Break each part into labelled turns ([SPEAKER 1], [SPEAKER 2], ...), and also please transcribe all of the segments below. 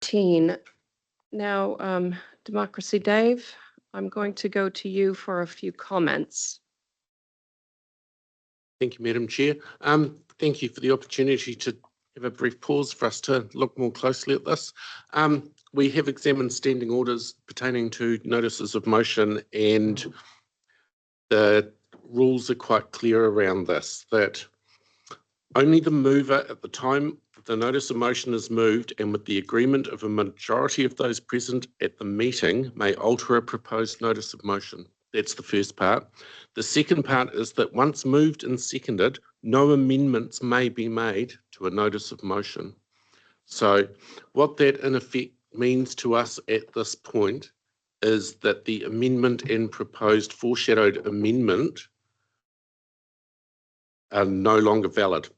[SPEAKER 1] 18. Now, Democracy Dave, I'm going to go to you for a few comments.
[SPEAKER 2] Thank you, Madam Chair. Thank you for the opportunity to have a brief pause for us to look more closely at this. We have examined standing orders pertaining to notices of motion, and the rules are quite clear around this, that only the mover at the time the notice of motion is moved and with the agreement of a majority of those present at the meeting may alter a proposed notice of motion. That's the first part. The second part is that once moved and seconded, no amendments may be made to a notice of motion. So what that in effect means to us at this point is that the amendment and proposed foreshadowed amendment are no longer valid.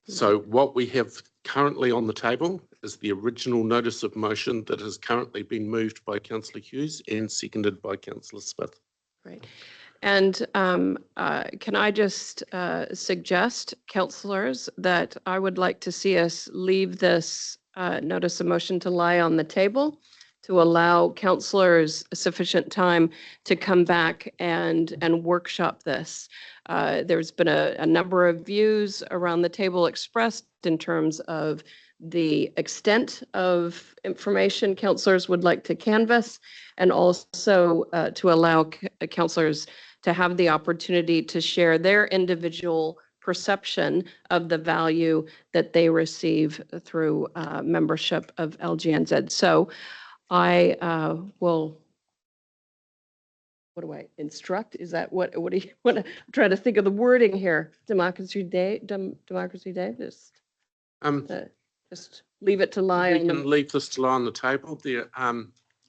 [SPEAKER 2] So what we have currently on the table is the original notice of motion that has currently been moved by Councillor Hughes and seconded by Councillor Smith.
[SPEAKER 1] Great. And can I just suggest, councillors, that I would like to see us leave this notice of motion to lie on the table to allow councillors sufficient time to come back and workshop this. There's been a number of views around the table expressed in terms of the extent of information councillors would like to canvass, and also to allow councillors to have the opportunity to share their individual perception of the value that they receive through membership of LGNZ. So I will, what do I instruct? Is that what do you want to try to think of the wording here? Democracy Day, just leave it to lie.
[SPEAKER 2] We can leave this to lie on the table. There,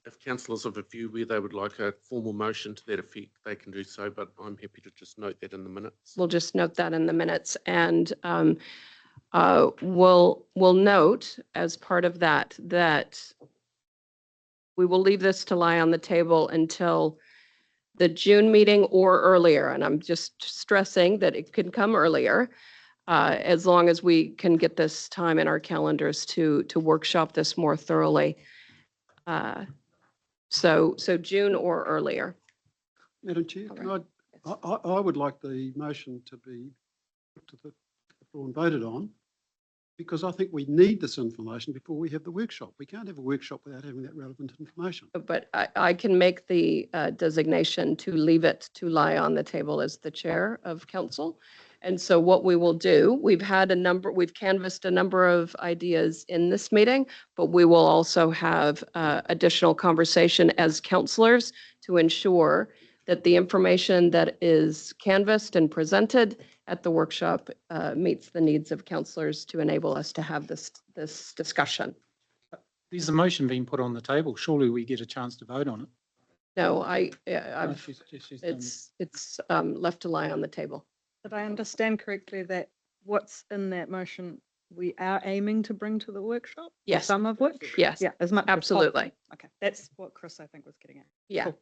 [SPEAKER 2] if councillors have a view where they would like a formal motion to that effect, they can do so, but I'm happy to just note that in the minutes.
[SPEAKER 1] We'll just note that in the minutes, and we'll note as part of that we will leave this to lie on the table until the June meeting or earlier. And I'm just stressing that it could come earlier, as long as we can get this time in our calendars to workshop this more thoroughly. So June or earlier.
[SPEAKER 3] Madam Chair,
[SPEAKER 1] Right.
[SPEAKER 3] I would like the motion to be put to the floor and voted on, because I think we need this information before we have the workshop. We can't have a workshop without having that relevant information.
[SPEAKER 1] But I can make the designation to leave it to lie on the table as the chair of council. And so what we will do, we've canvassed a number of ideas in this meeting, but we will also have additional conversation as councillors to ensure that the information that is canvassed and presented at the workshop meets the needs of councillors to enable us to have this discussion.
[SPEAKER 4] There's a motion being put on the table. Surely we get a chance to vote on it.
[SPEAKER 1] No,
[SPEAKER 4] She's
[SPEAKER 1] it's left to lie on the table.
[SPEAKER 5] Did I understand correctly that what's in that motion we are aiming to bring to the workshop?
[SPEAKER 1] Yes.
[SPEAKER 5] Some of which?
[SPEAKER 1] Yes.
[SPEAKER 5] Yeah, as much as
[SPEAKER 1] Absolutely.
[SPEAKER 5] possible. Okay, that's what Chris, I think, was getting at.
[SPEAKER 1] Yeah.
[SPEAKER 5] Cool.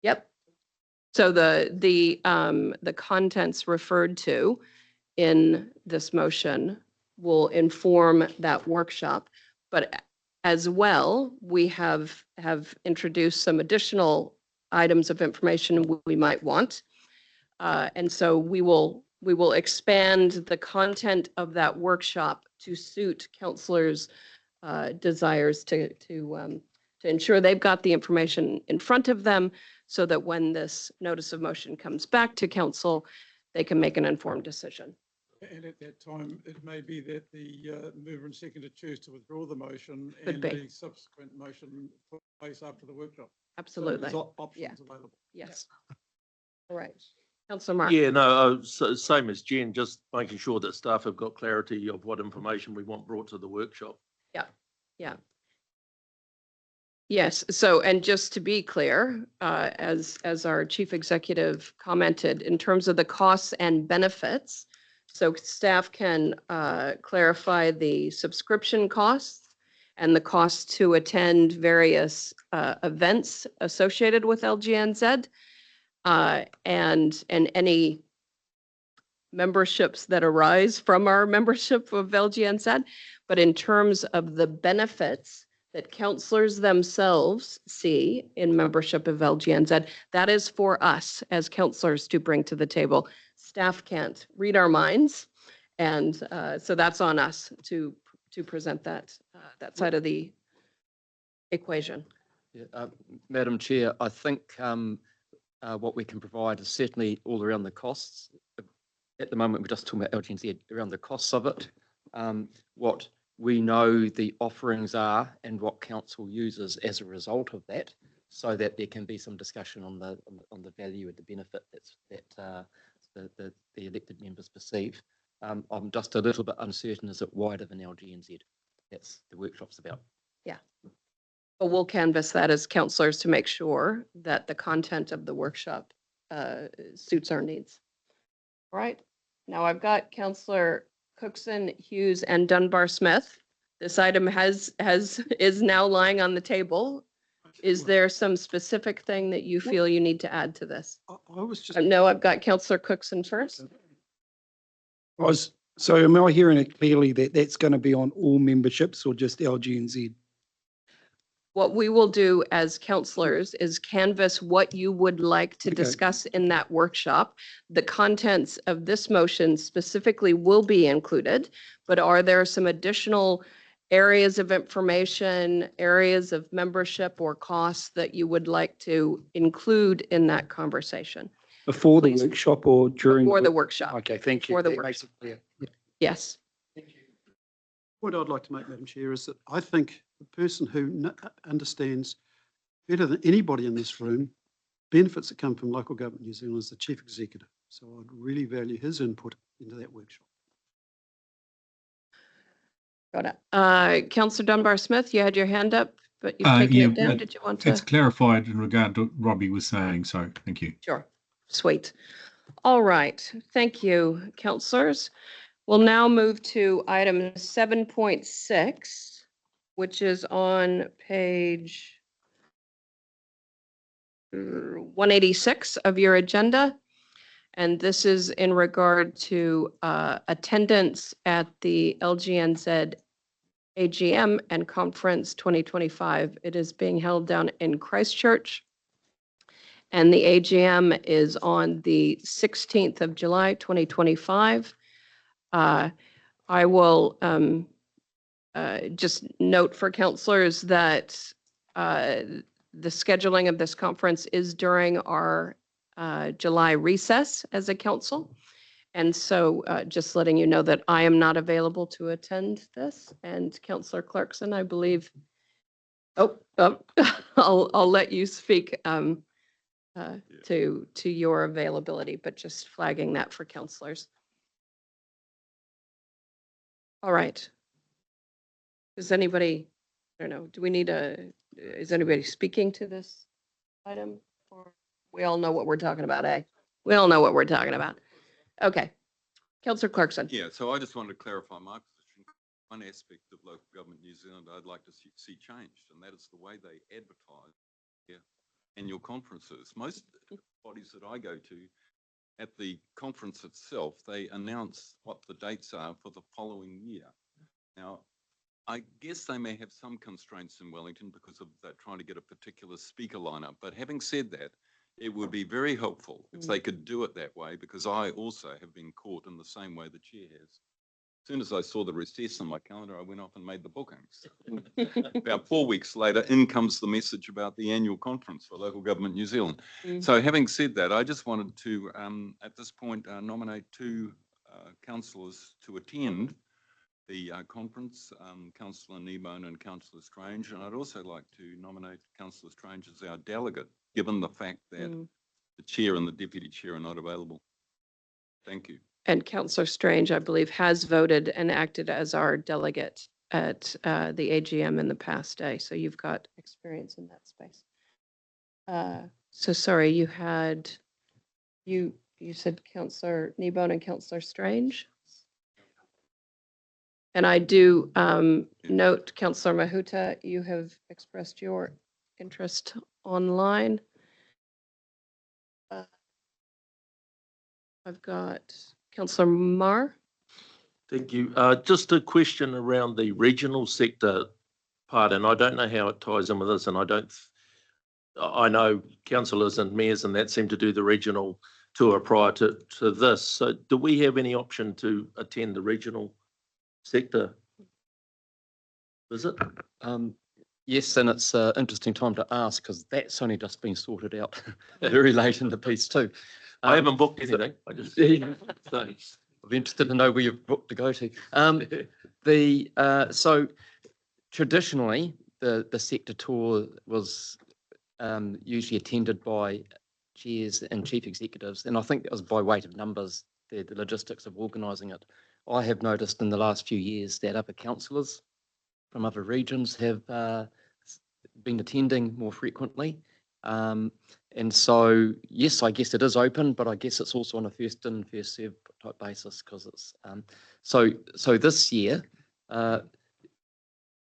[SPEAKER 1] Yep. So the contents referred to in this motion will inform that workshop, but as well, we have introduced some additional items of information we might want. And so we will expand the content of that workshop to suit councillors' desires to ensure they've got the information in front of them, so that when this notice of motion comes back to council, they can make an informed decision.
[SPEAKER 6] And at that time, it may be that the mover and seconder choose to withdraw the motion
[SPEAKER 1] Could
[SPEAKER 6] and
[SPEAKER 1] be.
[SPEAKER 6] the subsequent motion put in place after the workshop.
[SPEAKER 1] Absolutely.
[SPEAKER 6] So there's options
[SPEAKER 1] Yeah.
[SPEAKER 6] available.
[SPEAKER 1] Yes. All right. Councillor Mark.
[SPEAKER 7] Yeah, no, same as Jen, just making sure that staff have got clarity of what information we want brought to the workshop.
[SPEAKER 1] Yeah. Yes. So, and just to be clear, as our chief executive commented, in terms of the costs and benefits, so staff can clarify the subscription costs and the costs to attend various events associated with LGNZ, and any memberships that arise from our membership of LGNZ, but in terms of the benefits that counselors themselves see in membership of LGNZ, that is for us as counselors to bring to the table. Staff can't read our minds, and so that's on us to present that that side of the equation.
[SPEAKER 8] Yeah, Madam Chair, I think what we can provide is certainly all around the costs. At the moment, we're just talking about LGNZ around the costs of it. What we know the offerings are and what council uses as a result of that, so that there can be some discussion on the value and the benefit that the elected members perceive. I'm just a little bit uncertain, is it wider than LGNZ? That's the workshop's about.
[SPEAKER 1] Yeah. But we'll canvass that as counselors to make sure that the content of the workshop suits our needs. All right. Now I've got Councillor Cookson, Hughes, and Dunbar Smith. This item is now lying on the table. Is there some specific thing that you feel you need to add to this?
[SPEAKER 3] I was just.
[SPEAKER 1] No, I've got Councillor Cookson first.
[SPEAKER 9] So am I hearing it clearly that that's going to be on all memberships or just LGNZ?
[SPEAKER 1] What we will do as counselors is canvass what you would like to
[SPEAKER 9] Okay.
[SPEAKER 1] discuss in that workshop. The contents of this motion specifically will be included, but are there some additional areas of information, areas of membership or costs that you would like to include in that conversation?
[SPEAKER 9] Before the
[SPEAKER 1] Please.
[SPEAKER 9] workshop or during?
[SPEAKER 1] For the workshop,
[SPEAKER 9] Okay, thank you.
[SPEAKER 1] for the
[SPEAKER 9] That
[SPEAKER 1] work-
[SPEAKER 9] makes it clear. Yeah.
[SPEAKER 1] yes.
[SPEAKER 3] What I'd like to make, Madam Chair, is that I think the person who understands better than anybody in this room benefits that come from local government New Zealand is the Chief Executive. So I'd really value his input into that workshop.
[SPEAKER 1] Got it. Councillor Dunbar Smith, you had your hand up, but you've taken
[SPEAKER 10] Yeah,
[SPEAKER 1] it down.
[SPEAKER 10] but
[SPEAKER 1] Did you want
[SPEAKER 10] it's
[SPEAKER 1] to?
[SPEAKER 10] clarified in regard to what Robbie was saying, so thank you.
[SPEAKER 1] Sure. Sweet. All right. Thank you, councillors. We'll now move to item 7.6, which is on page 186 of your agenda. And this is in regard to attendance at the LGNZ AGM and Conference 2025. It is being held down in Christchurch. And the AGM is on the 16th of July, 2025. I will just note for councillors that the scheduling of this conference is during our July recess as a council. And so just letting you know that I am not available to attend this. And Councillor Clarkson, I believe, I'll let you speak to your availability, but just flagging that for councillors. All right. Does anybody, I don't know, do we need is anybody speaking to this item? Or we all know what we're talking about, eh? We all know what we're talking about. Okay. Councillor Clarkson.
[SPEAKER 11] Yeah, so I just wanted to clarify my position. One aspect of local government New Zealand I'd like to see changed, and that is the way they advertise their annual conferences. Most bodies that I go to, at the conference itself, they announce what the dates are for the following year. Now, I guess they may have some constraints in Wellington because of that trying to get a particular speaker lineup. But having said that, it would be very helpful if they could do it that way, because I also have been caught in the same way the chair has. As soon as I saw the recess on my calendar, I went off and made the bookings. About 4 weeks later, in comes the message about the annual conference for Local Government New Zealand. So having said that, I just wanted to, at this point, nominate two councillors to attend the conference, Councillor Kneebone and Councillor Strange. And I'd also like to nominate Councillor Strange as our delegate, given the fact that the chair and the deputy chair are not available. Thank you.
[SPEAKER 1] And Councillor Strange, I believe, has voted and acted as our delegate at the AGM in the past day. So you've got experience in that space. So sorry, you said Councillor Kneebone and Councillor Strange? And I do note, Councillor Mahuta, you have expressed your interest online. I've got Councillor Marr?
[SPEAKER 7] Thank you. Just a question around the regional sector part, and I don't know how it ties in with this, and I know councillors and mayors and that seem to do the regional tour prior to this. So do we have any option to attend the regional sector visit?
[SPEAKER 8] Yes, and it's an interesting time to ask because that's only just been sorted out very late in the piece too.
[SPEAKER 7] I haven't booked anything. I just
[SPEAKER 8] I'm interested to know where you've booked to go to. So traditionally, the sector tour was usually attended by chairs and chief executives, and I think that was by weight of numbers, the logistics of organising it. I have noticed in the last few years that other councillors from other regions have been attending more frequently. And so, yes, I guess it is open, but I guess it's also on a first in, first served type basis because it's, so this year,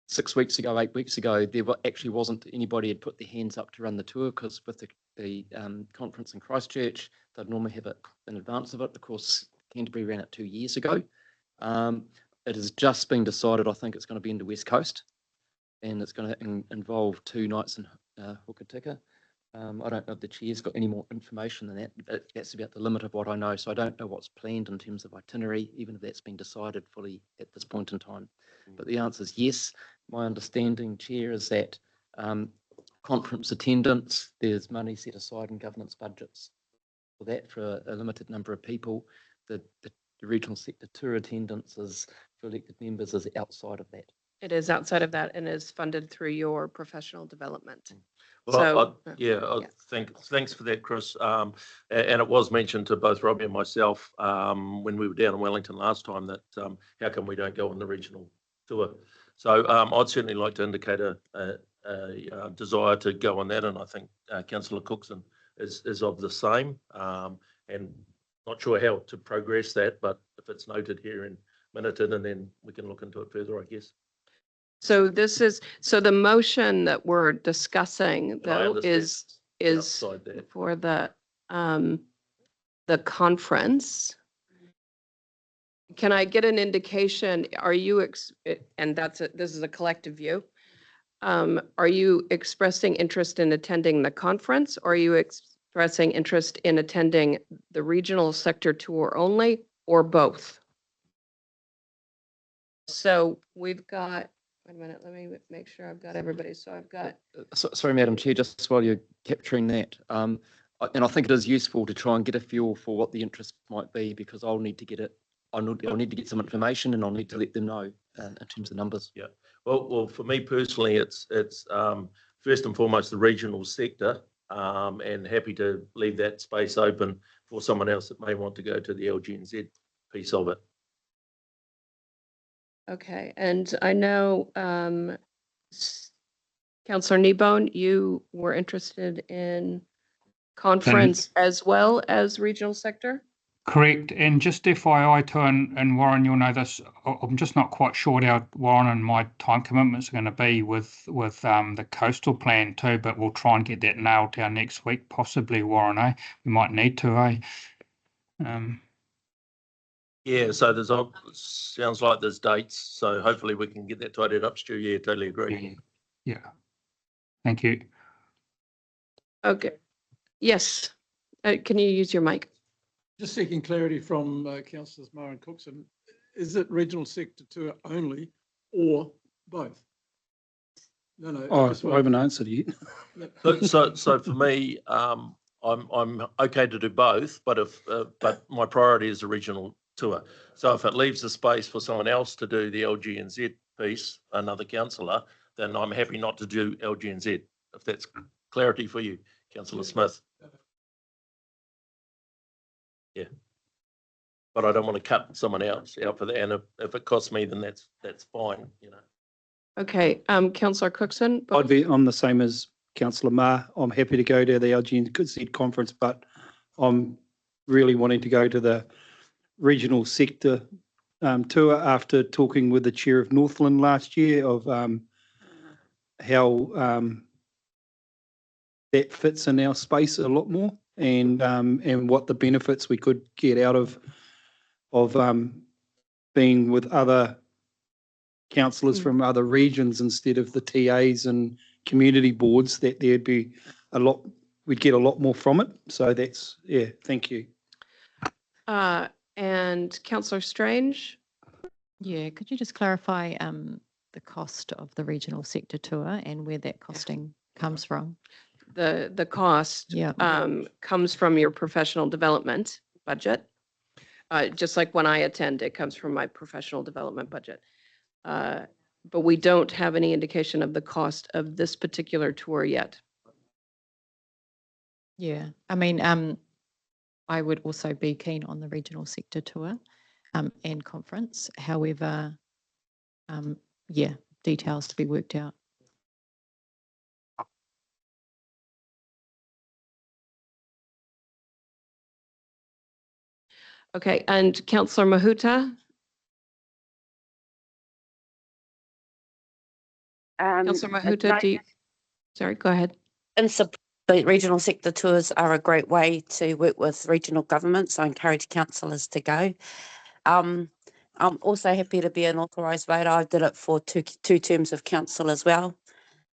[SPEAKER 8] 6 weeks ago, 8 weeks ago, there actually wasn't anybody had put their hands up to run the tour because with the conference in Christchurch, they'd normally have it in advance of it. Of course, Canterbury ran it 2 years ago. It has just been decided, I think it's going to be in the West Coast and it's going to involve 2 nights in Hokitika. I don't know if the chair's got any more information than that, but that's about the limit of what I know. So I don't know what's planned in terms of itinerary, even if that's been decided fully at this point in time. But the answer is yes. My understanding, Chair, is that conference attendance, there's money set aside in government's budgets for that for a limited number of people. The regional sector tour attendance is for elected members is outside of that.
[SPEAKER 1] It is outside of that and is funded through your professional development.
[SPEAKER 7] Well,
[SPEAKER 1] So,
[SPEAKER 7] thanks for that, Chris. And it was mentioned to both Robbie and myself when we were down in Wellington last time that how come we don't go on the regional tour? So I'd certainly like to indicate a desire to go on that, and I think Councillor Cookson is of the same. And not sure how to progress that, but if it's noted here and minuted, and then we can look into it further, I guess.
[SPEAKER 1] So so the motion that we're discussing though is
[SPEAKER 7] outside that.
[SPEAKER 1] for the conference. Can I get an indication, are you, and this is a collective view, are you expressing interest in attending the conference, or are you expressing interest in attending the regional sector tour only, or both? So we've got, wait a minute, let me make sure I've got everybody. So I've got.
[SPEAKER 8] Sorry, Madam Chair, just while you're capturing that, and I think it is useful to try and get a feel for what the interest might be, because I'll need to get it. I'll need to get some information, and I'll need to let them know in terms of numbers.
[SPEAKER 7] Yeah. Well, for me personally, it's first and foremost the regional sector, and happy to leave that space open for someone else that may want to go to the LGNZ piece of it.
[SPEAKER 1] Okay, and I know Councillor Kneebone, you were interested in conference as well as regional sector?
[SPEAKER 12] Correct, and just FYI too, and Warren, you'll know this, I'm just not quite sure how Warren and my time commitments are going to be with the coastal plan too, but we'll try and get that nailed down next week, possibly, Warren, We might need to,
[SPEAKER 7] Yeah, so sounds like there's dates, so hopefully we can get that tidied up, Stu. Yeah, totally agree.
[SPEAKER 12] Yeah. Thank you.
[SPEAKER 1] Okay. Yes. Can you use your mic?
[SPEAKER 6] Just seeking clarity from councillors Marr and Cookson. Is it regional sector tour only or both? No.
[SPEAKER 9] I haven't answered yet.
[SPEAKER 7] So for me, I'm okay to do both, but my priority is the regional tour. So if it leaves the space for someone else to do the LGNZ piece, another councillor, then I'm happy not to do LGNZ, if that's clarity for you, Councillor Smith. Yeah. But I don't want to cut someone else out for that. And if it costs me, then that's fine,
[SPEAKER 1] Okay, Councillor Cookson.
[SPEAKER 9] I'm the same as Councillor Marr. I'm happy to go to the LGNZ conference, but I'm really wanting to go to the regional sector tour after talking with the chair of Northland last year of how that fits in our space a lot more, and what the benefits we could get out of of being with other councillors from other regions instead of the TAs and community boards, that there'd be a lot, we'd get a lot more from it. So that's, yeah, thank you.
[SPEAKER 1] And Councillor Strange?
[SPEAKER 13] Yeah, could you just clarify the cost of the regional sector tour and where that costing comes from?
[SPEAKER 1] The cost
[SPEAKER 13] Yeah.
[SPEAKER 1] comes from your professional development budget. Just like when I attend, it comes from my professional development budget. But we don't have any indication of the cost of this particular tour yet.
[SPEAKER 13] Yeah, I mean, I would also be keen on the regional sector tour and conference. However, yeah, details to be worked out.
[SPEAKER 1] Okay, and Councillor Mahuta? Councillor Mahuta, sorry, go ahead.
[SPEAKER 14] The regional sector tours are a great way to work with regional governments. I encourage councillors to go. I'm also happy to be an authorised voter. I did it for two terms of council as well.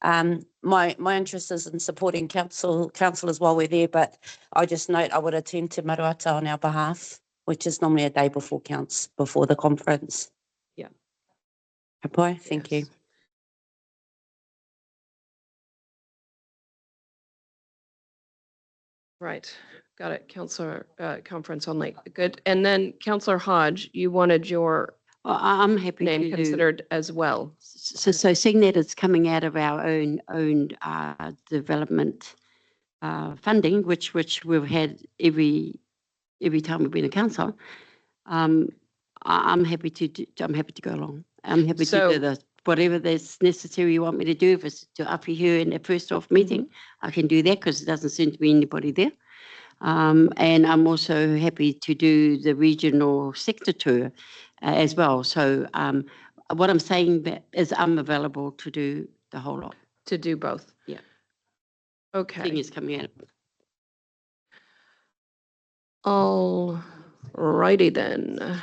[SPEAKER 14] My interest is in supporting councillors while we're there, but I just note I would attend to Maruata on our behalf, which is normally a day before before the conference.
[SPEAKER 1] Yeah.
[SPEAKER 14] Hapai, thank you.
[SPEAKER 1] Right, got it. Councillor, conference only. Good. And then Councillor Hodge, you wanted your
[SPEAKER 15] I'm happy
[SPEAKER 1] name
[SPEAKER 15] to
[SPEAKER 1] considered as well.
[SPEAKER 15] So seeing that it's coming out of our own development funding, which we've had every time we've been a council, I'm happy to go along. I'm happy to do whatever that's necessary you want me to do. If it's to up here in the first off meeting, I can do that because it doesn't seem to be anybody there. And I'm also happy to do the regional sector tour as well. So what I'm saying is I'm available to do the whole lot.
[SPEAKER 1] To do both?
[SPEAKER 15] Yeah.
[SPEAKER 1] Okay.
[SPEAKER 15] Thing is coming out.
[SPEAKER 1] All righty then.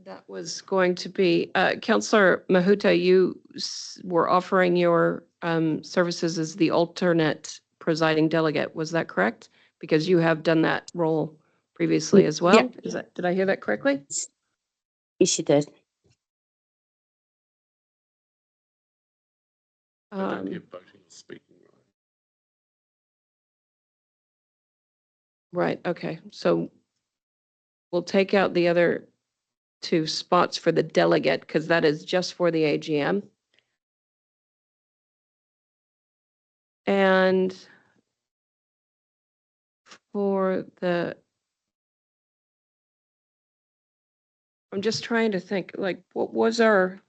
[SPEAKER 1] That was going to be, Councillor Mahuta, you were offering your services as the alternate presiding delegate. Was that correct? Because you have done that role previously as well.
[SPEAKER 14] Yeah.
[SPEAKER 1] Did I hear that correctly?
[SPEAKER 14] Yes, you did.
[SPEAKER 2] I don't have voting or speaking
[SPEAKER 1] Right, okay. So we'll take out the other two spots for the delegate because that is just for the AGM. And for the, I'm just trying to think, like, what was our,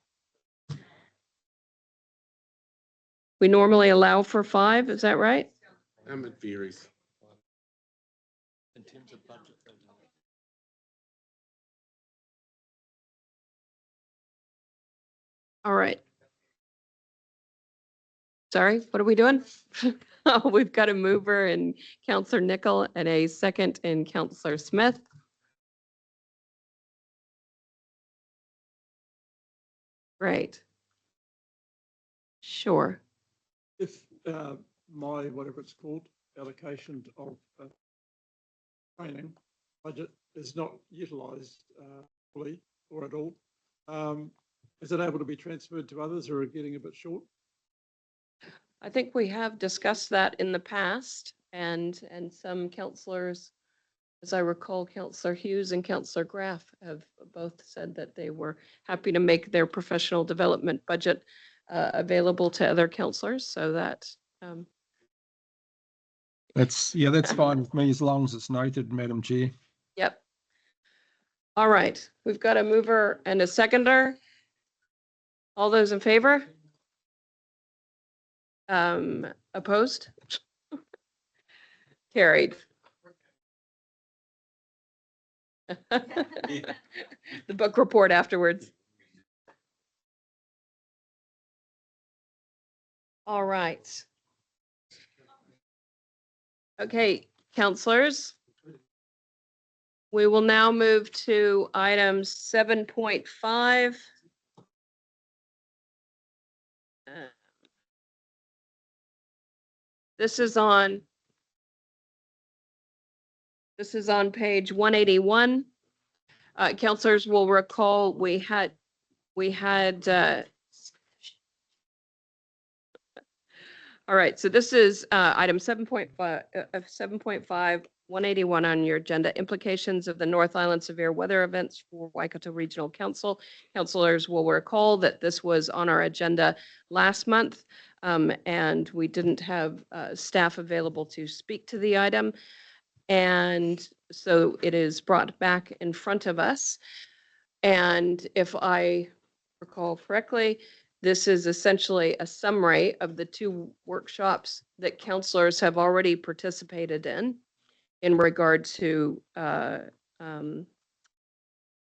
[SPEAKER 1] we normally allow for 5, is that right?
[SPEAKER 2] It varies.
[SPEAKER 8] In terms of budget.
[SPEAKER 1] All right. Sorry, what are we doing? Oh, we've got a mover in Councillor Nicol and a second in Councillor Smith. Great. Sure.
[SPEAKER 6] If my, whatever it's called, allocation of training budget is not utilised fully or at all, is it able to be transferred to others who are getting a bit short?
[SPEAKER 1] I think we have discussed that in the past, and some councillors, as I recall, Councillor Hughes and Councillor Graff have both said that they were happy to make their professional development budget available to other councillors, so that
[SPEAKER 16] that's fine with me as long as it's noted, Madam Chair.
[SPEAKER 1] Yep. All right, we've got a mover and a seconder. All those in favor? Opposed? Carried. The book report afterwards. All right. Okay, councillors. We will now move to item 7.5. This is on page 181. Councillors will recall we had all right, so this is item 7.5 of 7.5, 181 on your agenda, implications of the North Island severe weather events for Waikato Regional Council. Councillors will recall that this was on our agenda last month, and we didn't have staff available to speak to the item. And so it is brought back in front of us. And if I recall correctly, this is essentially a summary of the two workshops that councillors have already participated in regard to the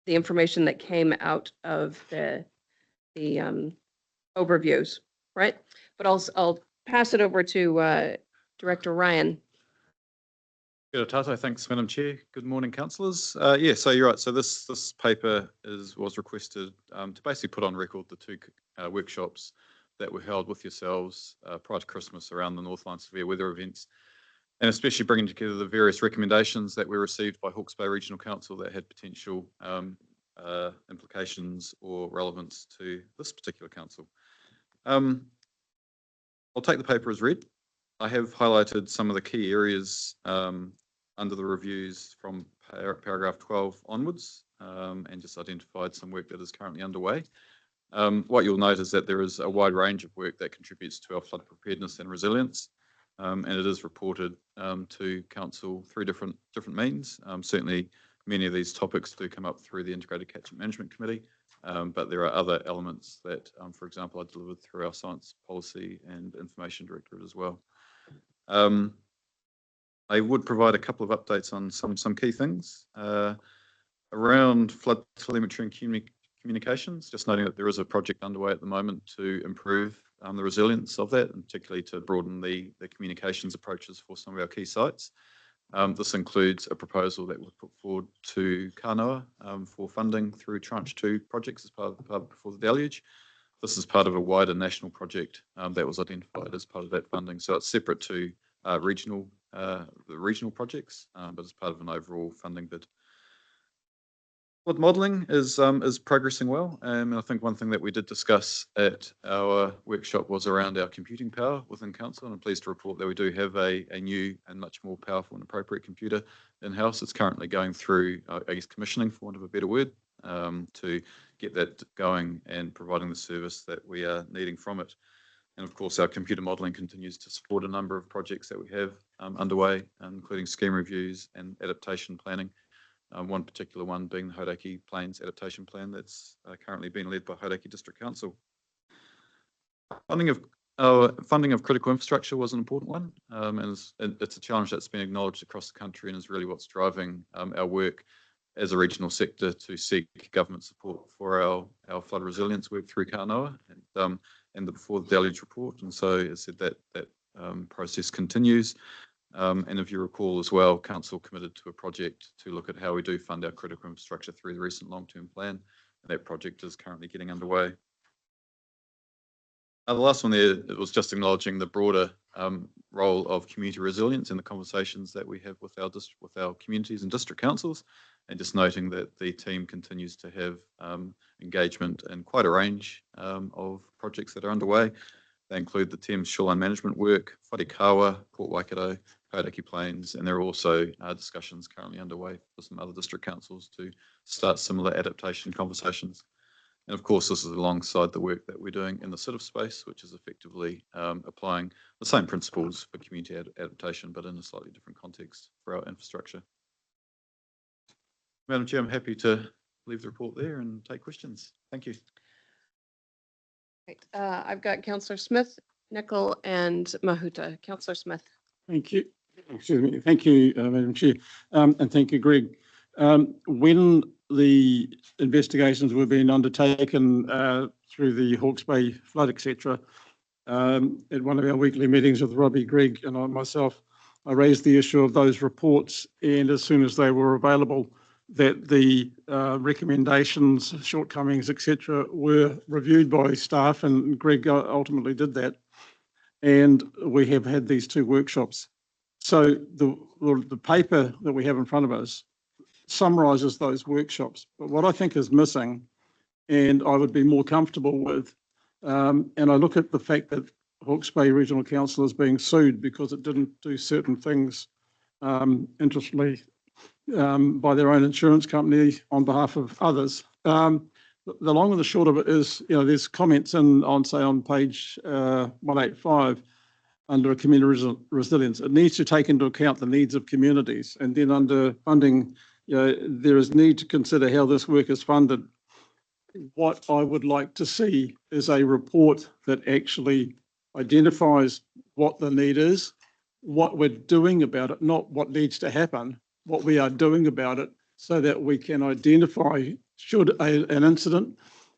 [SPEAKER 1] information that came out of the overviews, right? But I'll pass it over to Director Ryan.
[SPEAKER 17] Kia ora tātou. Thanks, Madam Chair. Good morning, councillors. Yeah, so you're right. So this paper was requested to basically put on record the two workshops that were held with yourselves prior to Christmas around the North Island severe weather events, and especially bringing together the various recommendations that were received by Hawke's Bay Regional Council that had potential implications or relevance to this particular council. I'll take the paper as read. I have highlighted some of the key areas under the reviews from paragraph 12 onwards, and just identified some work that is currently underway. What you'll note is that there is a wide range of work that contributes to our flood preparedness and resilience, and it is reported to council through different means. Certainly, many of these topics do come up through the Integrated Catchment Management Committee, but there are other elements that, for example, are delivered through our Science Policy and Information Directorate as well. I would provide a couple of updates on some key things around flood telemetry and communications, just noting that there is a project underway at the moment to improve the resilience of that, and particularly to broaden the communications approaches for some of our key sites. This includes a proposal that was put forward to Kanoa for funding through Tranche 2 projects as part of Before the Deluge. This is part of a wider national project that was identified as part of that funding. So it's separate to the regional projects, but as part of an overall funding bid. Flood modelling is progressing well. And I think one thing that we did discuss at our workshop was around our computing power within council. And I'm pleased to report that we do have a new and much more powerful and appropriate computer in-house. It's currently going through, I guess, commissioning, for want of a better word, to get that going and providing the service that we are needing from it. And of course, our computer modelling continues to support a number of projects that we have underway, including scheme reviews and adaptation planning. One particular one being the Hauraki Plains Adaptation Plan that's currently being led by Hauraki District Council. Funding of critical infrastructure was an important one, and it's a challenge that's been acknowledged across the country and is really what's driving our work as a regional sector to seek government support for our flood resilience work through Kanoa and the Before the Deluge report. And so as I said, that process continues. And if you recall as well, council committed to a project to look at how we do fund our critical infrastructure through the recent long-term plan. And that project is currently getting underway. The last one there, it was just acknowledging the broader role of community resilience in the conversations that we have with our communities and district councils, and just noting that the team continues to have engagement in quite a range of projects that are underway. They include the Thames shoreline management work, Wharekawa, Port Waikato, Hauraki Plains, and there are also discussions currently underway for some other district councils to start similar adaptation conversations. And of course, this is alongside the work that we're doing in the CITIF space, which is effectively applying the same principles for community adaptation, but in a slightly different context for our infrastructure. Madam Chair, I'm happy to leave the report there and take questions. Thank you.
[SPEAKER 1] Right. I've got Councillor Smith, Nicol, and Mahuta. Councillor Smith.
[SPEAKER 18] Thank you. Excuse me. Thank you, Madam Chair, and thank you, Greg. When the investigations were being undertaken through the Hawke's Bay flood, etc., at one of our weekly meetings with Robbie, Greg, and myself, I raised the issue of those reports, and as soon as they were available, that the recommendations, shortcomings, etc., were reviewed by staff, and Greg ultimately did that. And we have had these 2 workshops. So the paper that we have in front of us summarises those workshops. But what I think is missing, and I would be more comfortable with, and I look at the fact that Hawke's Bay Regional Council is being sued because it didn't do certain things, interestingly, by their own insurance company on behalf of others. The long and the short of it is, there's comments on page 185 under community resilience. It needs to take into account the needs of communities, and then under funding, there is need to consider how this work is funded. What I would like to see is a report that actually identifies what the need is, what we're doing about it, not what needs to happen, what we are doing about it, so that we can identify should an incident,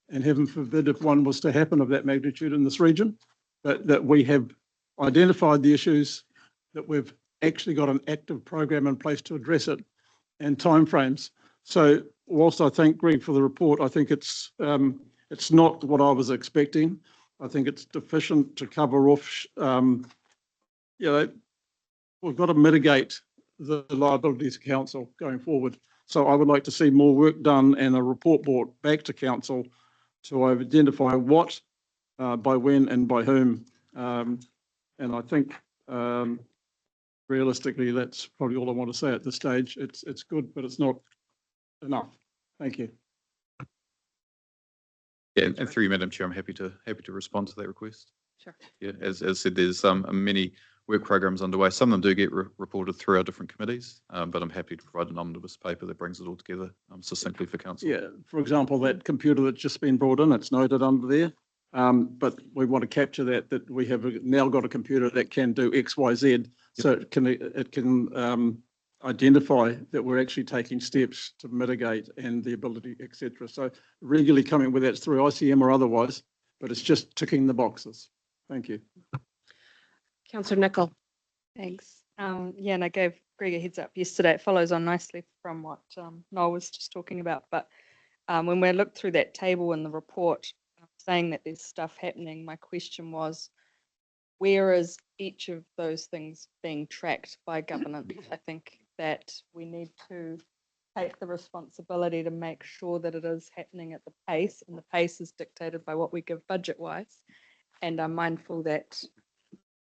[SPEAKER 18] and heaven forbid if one was to happen of that magnitude in this region, but that we have identified the issues, that we've actually got an active program in place to address it, and timeframes. So whilst I thank Greg for the report, I think it's not what I was expecting. I think it's deficient to cover off, we've got to mitigate the liabilities of council going forward. So I would like to see more work done and a report brought back to council to identify what, by when and by whom. And I think realistically, that's probably all I want to say at this stage. It's good, but it's not enough. Thank you.
[SPEAKER 17] Yeah, and through you, Madam Chair, I'm happy to respond to that request.
[SPEAKER 1] Sure.
[SPEAKER 17] Yeah, as said, there's many work programs underway. Some of them do get reported through our different committees, but I'm happy to provide an omnibus paper that brings it all together succinctly for council.
[SPEAKER 18] Yeah, for example, that computer that's just been brought in, it's noted under there. But we want to capture that we have now got a computer that can do X, Y, Z, yep. So it can identify that we're actually taking steps to mitigate and the ability, etc. So regularly coming with that through ICM or otherwise, but it's just ticking the boxes. Thank you.
[SPEAKER 1] Councillor Nicol.
[SPEAKER 5] Thanks. Yeah, and I gave Greg a heads up yesterday. It follows on nicely from what Noel was just talking about. But when we looked through that table in the report saying that there's stuff happening, my question was, where is each of those things being tracked by governance? I think that we need to take the responsibility to make sure that it is happening at the pace, and the pace is dictated by what we give budget-wise. And I'm mindful that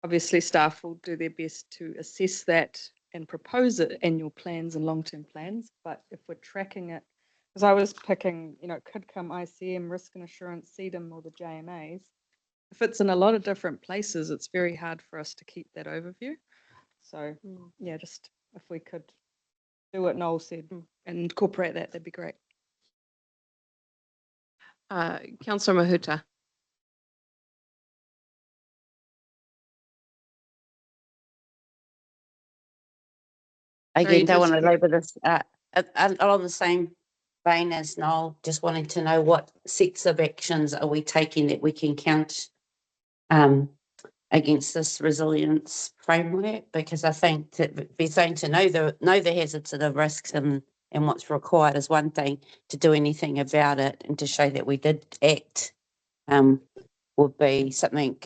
[SPEAKER 5] obviously staff will do their best to assess that and propose it, annual plans and long-term plans. But if we're tracking it, because I was picking, it could come ICM, risk and assurance, CDM, or the JMAs. If it's in a lot of different places, it's very hard for us to keep that overview. So yeah, just if we could do what Noel said and incorporate that, that'd be great.
[SPEAKER 1] Councillor Mahuta.
[SPEAKER 14] Again, don't want to labour this. Along the same vein as Noel, just wanting to know what sets of actions are we taking that we can count against this resilience framework, because I think that be saying to know the hazards and the risks and what's required is one thing. To do anything about it and to show that we did act would be something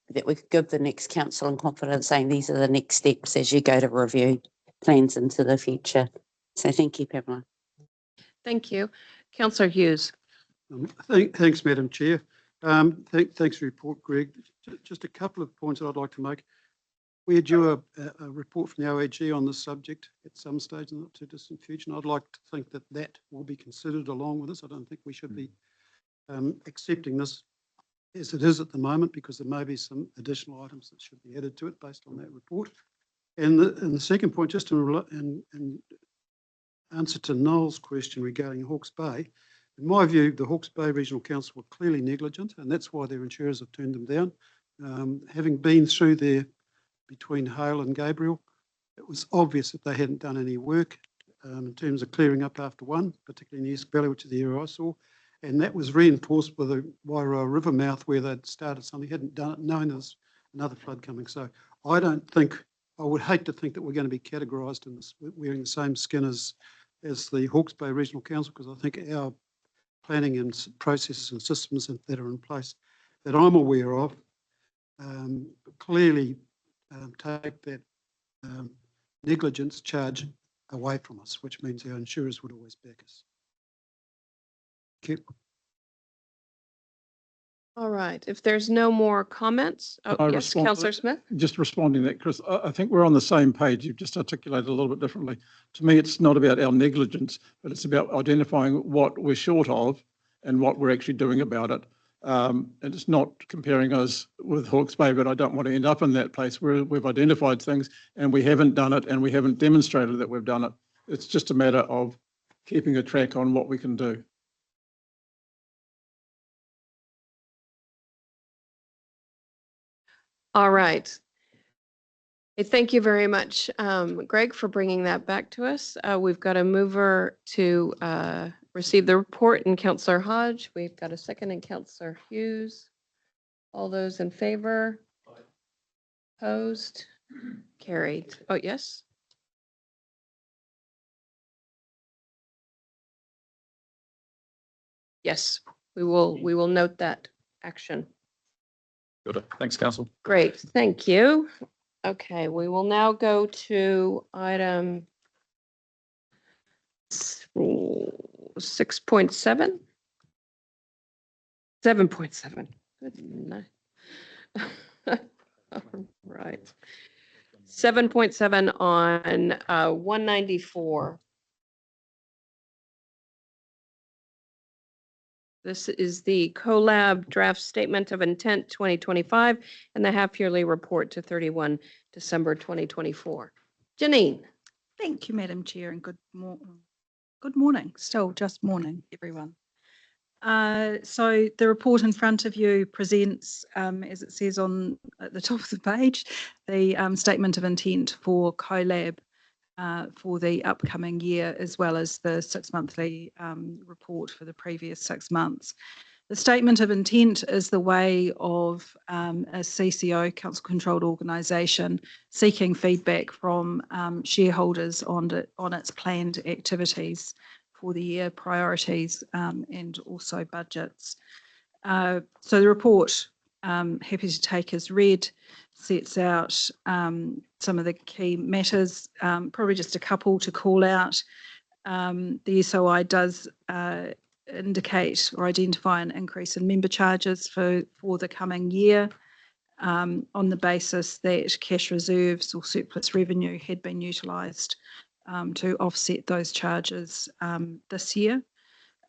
[SPEAKER 14] that we could give the next council in confidence, saying these are the next steps as you go to review plans into the future. So thank you, Pamela.
[SPEAKER 1] Thank you. Councillor Hughes.
[SPEAKER 3] Thanks, Madam Chair. Thanks for your report, Greg. Just a couple of points that I'd like to make. We are due a report from the OAG on this subject at some stage in the not too distant future, and I'd like to think that that will be considered along with this. I don't think we should be accepting this as it is at the moment, because there may be some additional items that should be added to it based on that report. And the second point, just in answer to Noel's question regarding Hawke's Bay, in my view, the Hawke's Bay Regional Council were clearly negligent, and that's why their insurers have turned them down. Having been through there between Hale and Gabriel, it was obvious that they hadn't done any work in terms of clearing up after one, particularly in Esk Valley, which is the area I saw. And that was reinforced with the Wairoa River mouth, where they'd started something, hadn't done it, knowing there was another flood coming. So I don't think I would hate to think that we're going to be categorised in this, wearing the same skin as the Hawke's Bay Regional Council, because I think our planning and processes and systems that are in place that I'm aware of clearly take that negligence charge away from us, which means our insurers would always back us. Thank you.
[SPEAKER 1] All right. If there's no more comments,
[SPEAKER 18] Can I
[SPEAKER 1] yes,
[SPEAKER 18] respond to
[SPEAKER 1] Councillor
[SPEAKER 18] that?
[SPEAKER 1] Smith.
[SPEAKER 18] Just responding to that, Chris, I think we're on the same page. You've just articulated a little bit differently. To me, it's not about our negligence, but it's about identifying what we're short of and what we're actually doing about it. And it's not comparing us with Hawke's Bay, but I don't want to end up in that place where we've identified things and we haven't done it and we haven't demonstrated that we've done it. It's just a matter of keeping a track on what we can do.
[SPEAKER 1] All right. Thank you very much, Greg, for bringing that back to us. We've got a mover to receive the report in Councillor Hodge. We've got a second in Councillor Hughes. All those in favor? Opposed? Carried. Oh, yes? Yes, we will note that action.
[SPEAKER 17] Good. Thanks, Council.
[SPEAKER 1] Great, thank you. Okay, we will now go to item 6.7. 7.7. Good night. Right. 7.7 on 194. This is the CoLab Draft Statement of Intent 2025 and the half-yearly report to 31 December 2024. Janine.
[SPEAKER 19] Thank you, Madam Chair, and good morning. Still just morning, everyone. So the report in front of you presents, as it says at the top of the page, the statement of intent for CoLab for the upcoming year, as well as the 6-monthly report for the previous 6 months. The statement of intent is the way of a CCO, council-controlled organisation, seeking feedback from shareholders on its planned activities for the year, priorities, and also budgets. So the report, happy to take as read, sets out some of the key matters, probably just a couple to call out. The SOI does indicate or identify an increase in member charges for the coming year on the basis that cash reserves or surplus revenue had been utilised to offset those charges this year.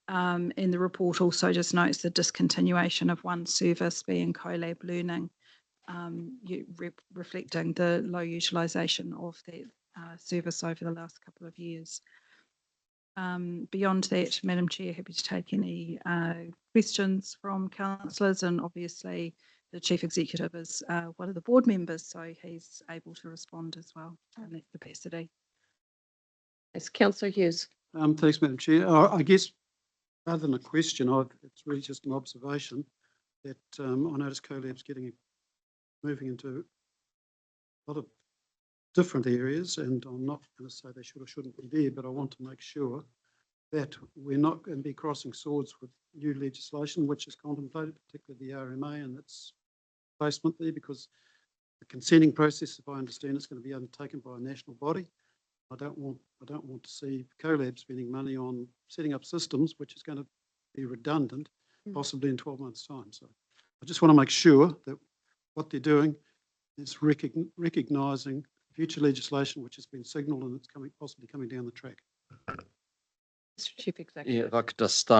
[SPEAKER 19] And the report also just notes the discontinuation of one service, being CoLab Learning, reflecting the low utilisation of that service over the last couple of years. Beyond that, Madam Chair, happy to take any questions from councillors, and obviously the Chief Executive is one of the board members, so he's able to respond as well in that capacity.
[SPEAKER 1] Yes, Councillor Hughes.
[SPEAKER 3] Thanks, Madam Chair. I guess rather than a question, it's really just an observation that I notice CoLab's moving into a lot of different areas, and I'm not going to say they should or shouldn't be there, but I want to make sure that we're not going to be crossing swords with new legislation which is contemplated, particularly the RMA and its placement there, because the consenting process, if I understand, is going to be undertaken by a national body. I don't want to see CoLab spending money on setting up systems which is going to be redundant, possibly in 12 months' time. So I just want to make sure that what they're doing is recognising future legislation which has been signalled and it's possibly coming down the track.
[SPEAKER 1] Mr. Chief Executive.
[SPEAKER 8] Yeah, if I could just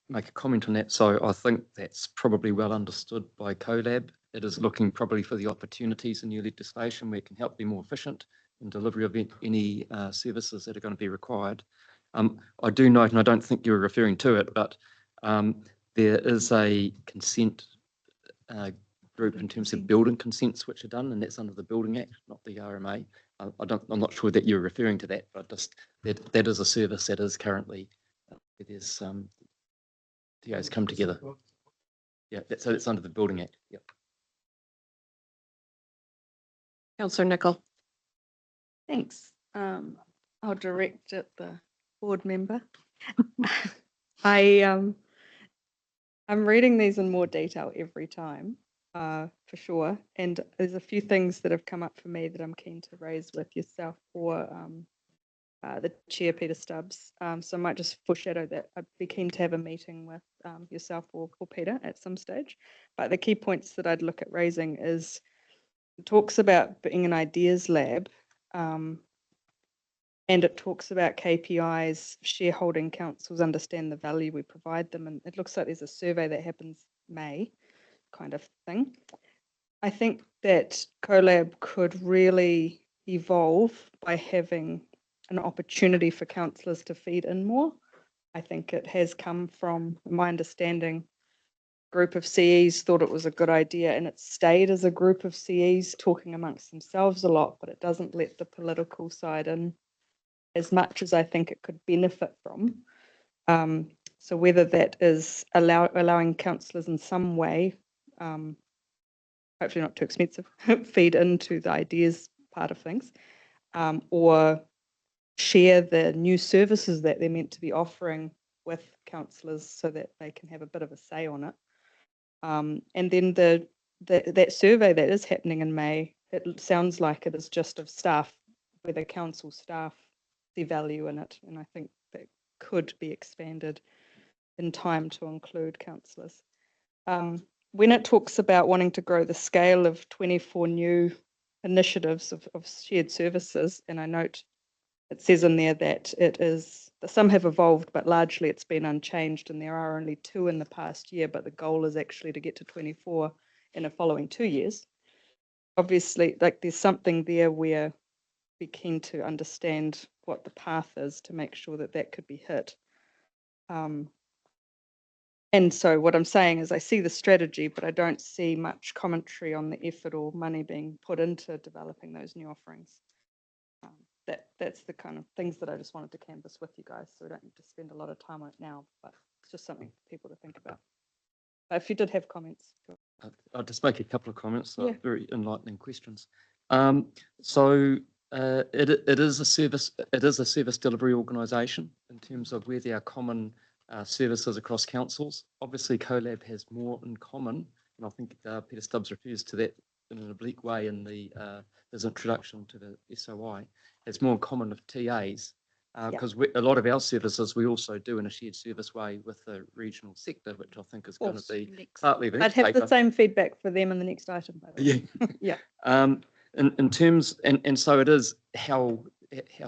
[SPEAKER 8] make a comment on that. So I think that's probably well understood by CoLab. It is looking probably for the opportunities in new legislation where it can help be more efficient in delivery of any services that are going to be required. I do note, and I don't think you were referring to it, but there is a consent group in terms of building consents which are done, and that's under the Building Act, not the RMA. I'm not sure that you're referring to that, but just that is a service that is currently where there's TOs come together. Yeah, so it's under the Building Act. Yep.
[SPEAKER 1] Councillor Nicol.
[SPEAKER 5] Thanks. I'll direct at the board member. I'm reading these in more detail every time, for sure. And there's a few things that have come up for me that I'm keen to raise with yourself or the chair, Peter Stubbs. So I might just foreshadow that I'd be keen to have a meeting with yourself or Peter at some stage. But the key points that I'd look at raising is it talks about being an ideas lab, and it talks about KPIs, shareholding councils understand the value we provide them. And it looks like there's a survey that happens May kind of thing. I think that CoLab could really evolve by having an opportunity for councillors to feed in more. I think it has come from, my understanding, a group of CEs thought it was a good idea and it stayed as a group of CEs talking amongst themselves a lot, but it doesn't let the political side in as much as I think it could benefit from. So whether that is allowing councillors in some way, hopefully not too expensive, feed into the ideas part of things, or share the new services that they're meant to be offering with councillors so that they can have a bit of a say on it. And then that survey that is happening in May, it sounds like it is just of staff, whether council staff see value in it. And I think that could be expanded in time to include councillors. When it talks about wanting to grow the scale of 24 new initiatives of shared services, and I note it says in there that some have evolved, but largely it's been unchanged, and there are only 2 in the past year, but the goal is actually to get to 24 in the following 2 years. Obviously, like there's something there where we're keen to understand what the path is to make sure that that could be hit. And so what I'm saying is I see the strategy, but I don't see much commentary on the effort or money being put into developing those new offerings. That's the kind of things that I just wanted to canvass with you guys, so we don't need to spend a lot of time on it now, but it's just something for people to think about. But if you did have comments.
[SPEAKER 8] I'll just make a couple of comments,
[SPEAKER 5] Yeah.
[SPEAKER 8] very enlightening questions. It is a service delivery organisation in terms of where there are common services across councils. Obviously, CoLab has more in common, and I think Peter Stubbs refers to that in an oblique way in his introduction to the SOI. It's more in common with TAs, because a lot of our services we also do in a shared service way with the regional sector, which I think is going to be partly the
[SPEAKER 5] I'd have the same feedback for them in the next item, by the way.
[SPEAKER 8] Yeah.
[SPEAKER 5] Yeah.
[SPEAKER 8] In terms, and so it is how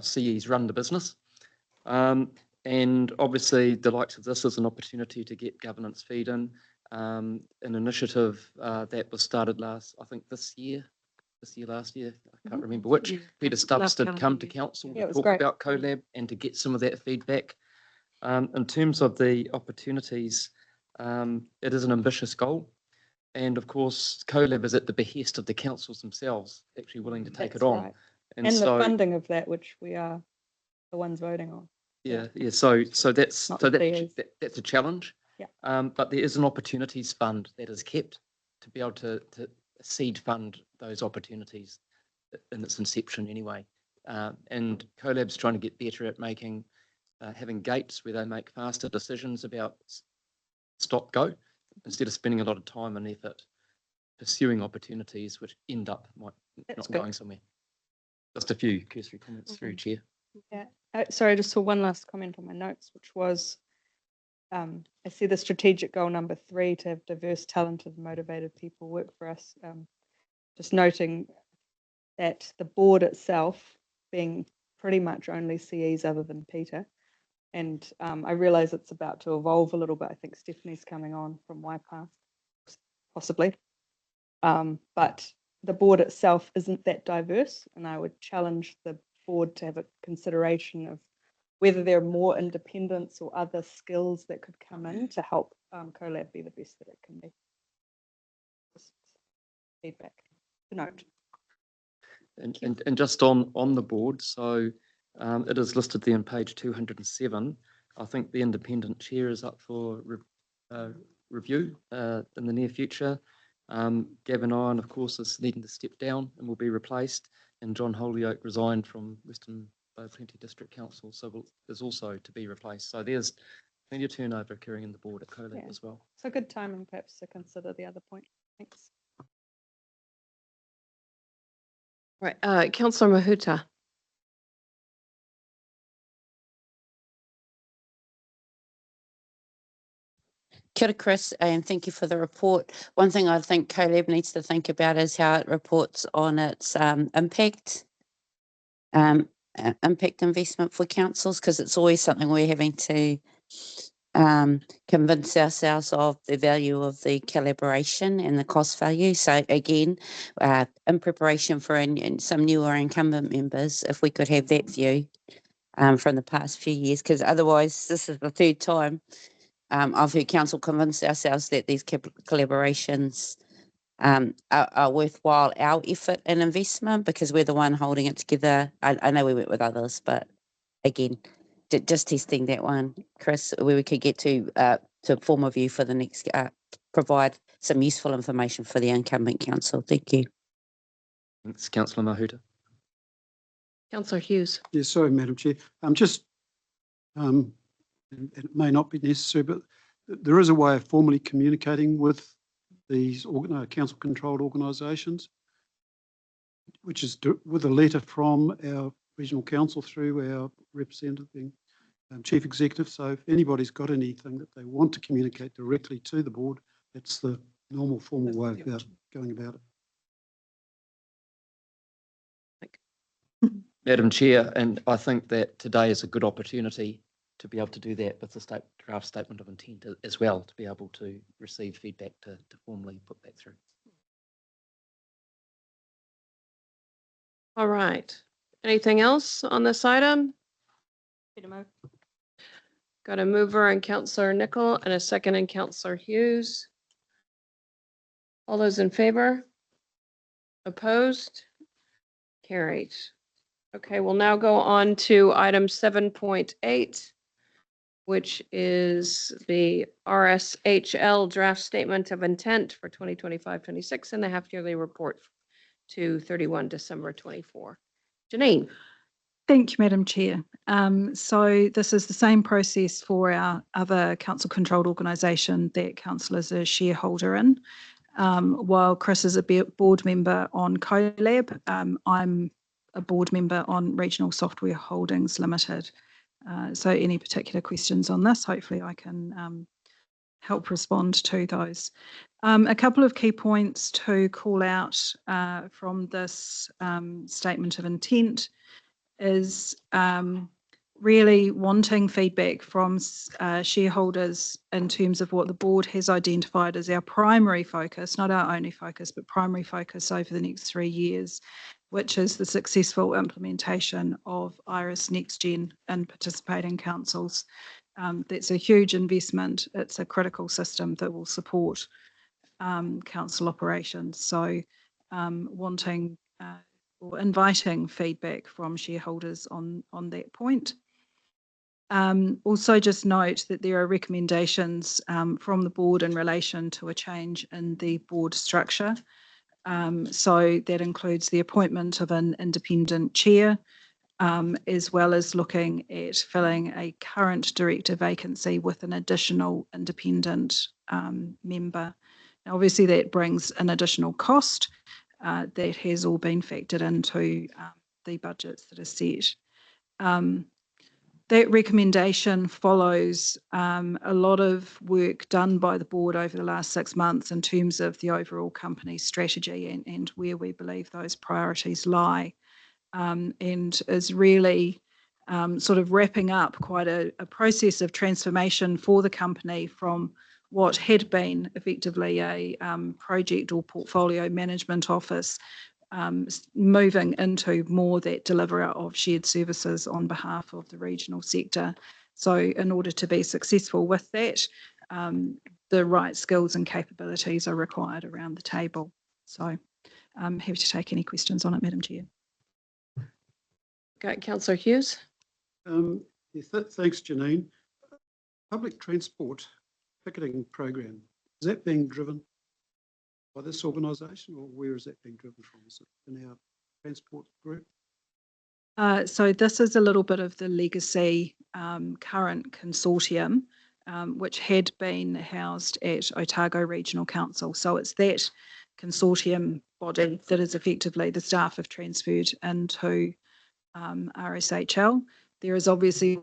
[SPEAKER 8] CEs run the business. And obviously the likes of this is an opportunity to get governance feed in, an initiative that was started last year, last year, I can't remember which. Peter Stubbs did come to council to talk about CoLab and to get some of that feedback. In terms of the opportunities, it is an ambitious goal. And of course, CoLab is at the behest of the councils themselves, actually willing to take it on.
[SPEAKER 5] Right. And so, the funding of that, which we are the ones voting on.
[SPEAKER 8] Yeah. So that's a challenge.
[SPEAKER 5] Yeah.
[SPEAKER 8] But there is an opportunities fund that is kept to be able to seed fund those opportunities in its inception anyway. And CoLab's trying to get better at having gates where they make faster decisions about stop go, instead of spending a lot of time and effort pursuing opportunities which end up not going somewhere. Just a few cursory comments through, Chair.
[SPEAKER 5] Yeah. Sorry, I just saw one last comment on my notes, which was, I see the strategic goal number 3 to have diverse, talented, motivated people work for us. Just noting that the board itself being pretty much only CEs other than Peter. And I realise it's about to evolve a little bit. I think Stephanie's coming on from Waikato, possibly. But the board itself isn't that diverse, and I would challenge the board to have a consideration of whether there are more independents or other skills that could come in to help CoLab be the best that it can be. Just feedback to note.
[SPEAKER 8] And just on the board, so it is listed there on page 207. I think the independent chair is up for review in the near future. Gavin Iron, of course, is needing to step down and will be replaced. and John Holyoake resigned from Western Bay Plenty District Council, so is also to be replaced. So there's plenty of turnover occurring in the board at COLAB
[SPEAKER 5] Yeah.
[SPEAKER 8] as well.
[SPEAKER 5] So good timing perhaps to consider the other point. Thanks.
[SPEAKER 1] Right, Councillor Mahuta.
[SPEAKER 14] Kia ora, Chris, and thank you for the report. One thing I think COLAB needs to think about is how it reports on its impact investment for councils, because it's always something we're having to convince ourselves of the value of the collaboration and the cost value. So again, in preparation for some newer incumbent members, if we could have that view from the past few years, because otherwise this is the third time I've heard council convince ourselves that these collaborations are worthwhile our effort and investment because we're the one holding it together. I know we work with others, but again, just testing that one, Chris, where we could get to form a view for the next, provide some useful information for the incumbent council. Thank you.
[SPEAKER 8] Thanks, Councillor Mahuta.
[SPEAKER 1] Councillor Hughes.
[SPEAKER 3] Yes, sorry, Madam Chair. And it may not be necessary, but there is a way of formally communicating with these council-controlled organisations, which is with a letter from our regional council through our representative, being chief executive. So if anybody's got anything that they want to communicate directly to the board, that's the normal formal way of going about it.
[SPEAKER 8] Madam Chair, and I think that today is a good opportunity to be able to do that with the draft statement of intent as well, to be able to receive feedback to formally put that through.
[SPEAKER 1] All right. Anything else on this item? Got a mover and Councillor Nicol and a second and Councillor Hughes. All those in favor? Opposed? Carried. Okay, we'll now go on to item 7.8, which is the RSHL draft statement of intent for 2025-26 and the half-yearly report to 31 December 24. Janine.
[SPEAKER 19] Thank you, Madam Chair. So this is the same process for our other council-controlled organisation that council is a shareholder in. While Chris is a board member on COLAB, I'm a board member on Regional Software Holdings Limited. So any particular questions on this, hopefully I can help respond to those. A couple of key points to call out from this statement of intent is really wanting feedback from shareholders in terms of what the board has identified as our primary focus, not our only focus, but primary focus over the next 3 years, which is the successful implementation of IRIS NextGen in participating councils. That's a huge investment. It's a critical system that will support council operations. So wanting or inviting feedback from shareholders on that point. Also just note that there are recommendations from the board in relation to a change in the board structure. So that includes the appointment of an independent chair, as well as looking at filling a current director vacancy with an additional independent member. Now, obviously that brings an additional cost. That has all been factored into the budgets that are set. That recommendation follows a lot of work done by the board over the last 6 months in terms of the overall company strategy and where we believe those priorities lie, and is really sort of wrapping up quite a process of transformation for the company from what had been effectively a project or portfolio management office, moving into more that deliverer of shared services on behalf of the regional sector. So in order to be successful with that, the right skills and capabilities are required around the table. So I'm happy to take any questions on it, Madam Chair.
[SPEAKER 1] Got Councillor Hughes.
[SPEAKER 3] Thanks, Janine. Public transport ticketing program, is that being driven by this organisation, or where is that being driven from? Is it in our Transport Group?
[SPEAKER 19] So this is a little bit of the legacy current consortium, which had been housed at Otago Regional Council. So it's that consortium body that is effectively the staff have transferred into RSHL. There is obviously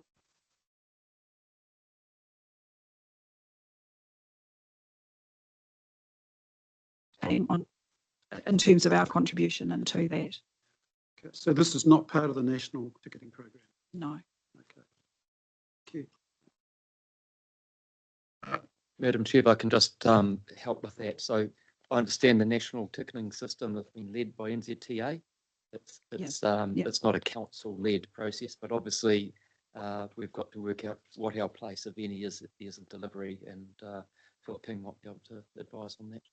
[SPEAKER 19] in terms of our contribution into that.
[SPEAKER 3] Okay, so this is not part of the national ticketing program?
[SPEAKER 19] No.
[SPEAKER 3] Okay. Thank you.
[SPEAKER 8] Madam Chair, if I can just help with that. So I understand the national ticketing system has been led by NZTA. It's not a council-led process, but obviously we've got to work out what our place, if any, is in delivery, and Phil King might be able to advise on that.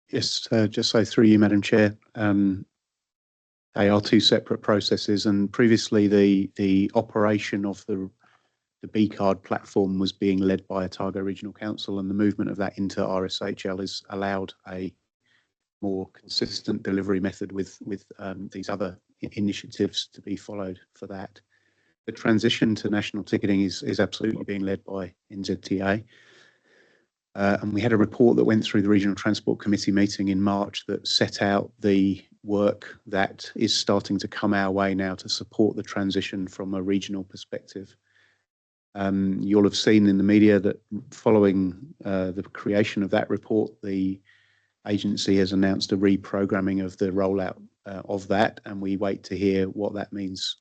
[SPEAKER 20] Yes, just so through you, Madam Chair. They are two separate processes, and previously the operation of the B card platform was being led by Otago Regional Council, and the movement of that into RSHL has allowed a more consistent delivery method with these other initiatives to be followed for that. The transition to national ticketing is absolutely being led by NZTA. And we had a report that went through the Regional Transport Committee meeting in March that set out the work that is starting to come our way now to support the transition from a regional perspective. You'll have seen in the media that following the creation of that report, the agency has announced a reprogramming of the rollout of that, and we wait to hear what that means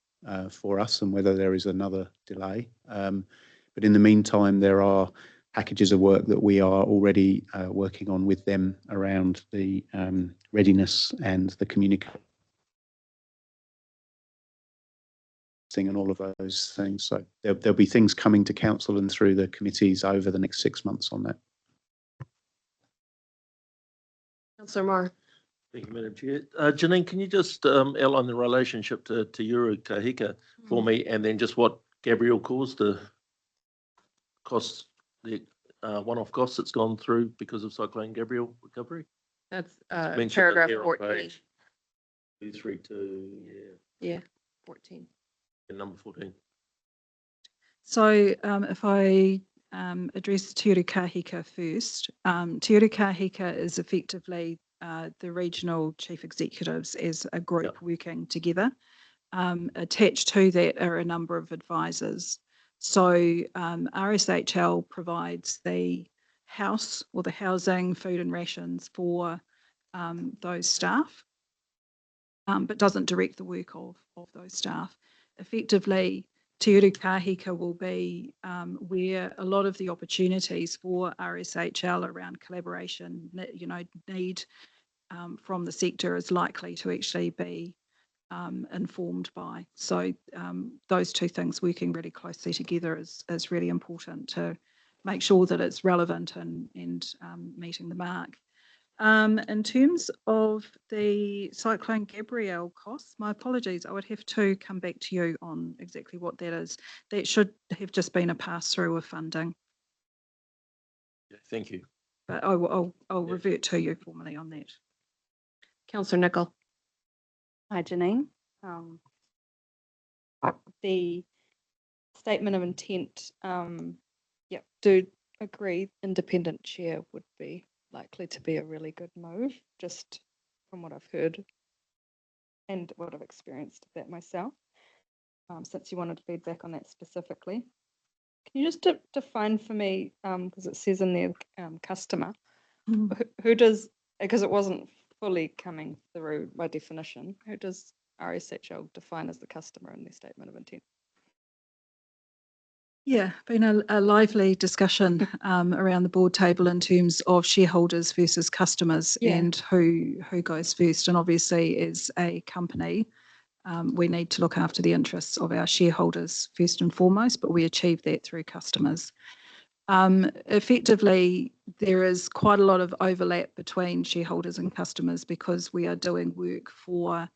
[SPEAKER 20] for us and whether there is another delay. But in the meantime, there are packages of work that we are already working on with them around the readiness and the communication and all of those things. So there'll be things coming to council and through the committees over the next 6 months on that.
[SPEAKER 1] Councillor Marr.
[SPEAKER 7] Thank you, Madam Chair. Janine, can you just outline the relationship to Uru Kahika for me, and then just what Gabrielle caused the costs, the one-off costs that's gone through because of Cyclone Gabrielle recovery?
[SPEAKER 1] That's
[SPEAKER 7] Mentioned
[SPEAKER 1] paragraph
[SPEAKER 7] there on
[SPEAKER 1] 14.
[SPEAKER 7] page 232,
[SPEAKER 1] Yeah, 14.
[SPEAKER 7] and number 14.
[SPEAKER 19] So if I address Te Uru Kahika first, Te Uru Kahika is effectively the regional chief executives as a group working together. Attached to that are a number of advisors. So RSHL provides the house or the housing, food and rations for those staff, but doesn't direct the work of those staff. Effectively, Te Uru Kahika will be where a lot of the opportunities for RSHL around collaboration, need from the sector is likely to actually be informed by. So those two things working really closely together is really important to make sure that it's relevant and meeting the mark. In terms of the Cyclone Gabrielle costs, my apologies, I would have to come back to you on exactly what that is. That should have just been a pass-through of funding.
[SPEAKER 7] Yeah, thank you.
[SPEAKER 19] But I'll revert to you formally on that.
[SPEAKER 1] Councillor Nicol.
[SPEAKER 5] Hi, Janine. The statement of intent, do agree independent chair would be likely to be a really good move, just from what I've heard and what I've experienced of that myself. Since you wanted feedback on that specifically, can you just define for me, because it says in there customer, who does, because it wasn't fully coming through by definition, who does RSHL define as the customer in their statement of intent?
[SPEAKER 19] Yeah, been a lively discussion around the board table in terms of shareholders versus customers and who goes first. And obviously, as a company, we need to look after the interests of our shareholders first and foremost, but we achieve that through customers. Effectively, there is quite a lot of overlap between shareholders and customers because we are doing work for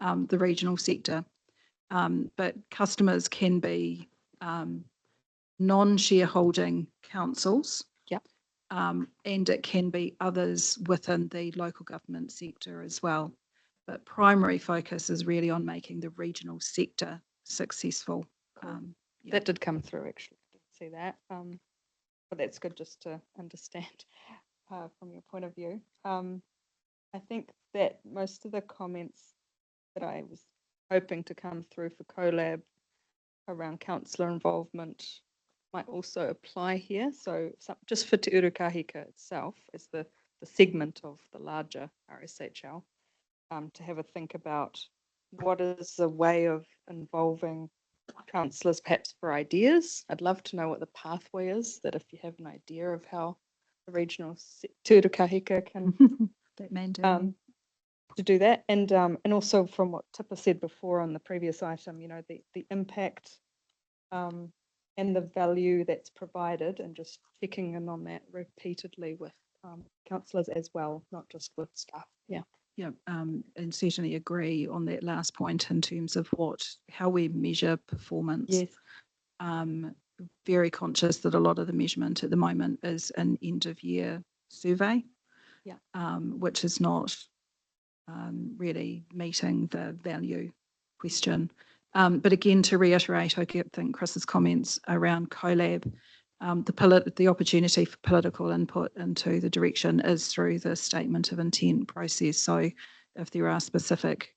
[SPEAKER 19] the regional sector. But customers can be non-shareholding councils and it can be others within the local government sector as well. But primary focus is really on making the regional sector successful. Yeah.
[SPEAKER 5] That did come through, actually. I didn't see that. But that's good just to understand from your point of view. I think that most of the comments that I was hoping to come through for CoLab around councillor involvement might also apply here. So just for Te Urukahika itself, as the segment of the larger RSHL, to have a think about what is the way of involving councillors perhaps for ideas. I'd love to know what the pathway is, that if you have an idea of how the regional Te Urukahika can
[SPEAKER 19] that mandate.
[SPEAKER 5] To do that, and also from what Tipper said before on the previous item, you know, the impact and the value that's provided, and just checking in on that repeatedly with councillors as well, not just with staff. Yeah.
[SPEAKER 19] Yeah, and certainly agree on that last point in terms of how we measure performance.
[SPEAKER 5] Yes.
[SPEAKER 19] Very conscious that a lot of the measurement at the moment is an end of year survey.
[SPEAKER 5] Yeah.
[SPEAKER 19] Which is not really meeting the value question. But again, to reiterate, I think Chris's comments around CoLab, the opportunity for political input into the direction is through the statement of intent process. So if there are specific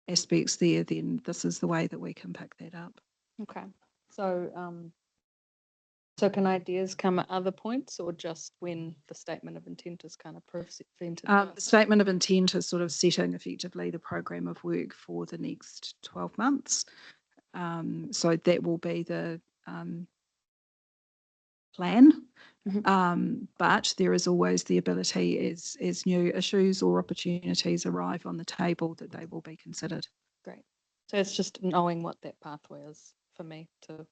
[SPEAKER 19] aspects there, then this is the way that we can pick that up.
[SPEAKER 5] Okay. So can ideas come at other points, or just when the statement of intent is kind of presented?
[SPEAKER 19] The statement of intent is sort of setting effectively the program of work for the next 12 months. So that will be the plan. But there is always the ability as new issues or opportunities arrive on the table that they will be considered.
[SPEAKER 5] Great. So it's just knowing what that pathway is for me to,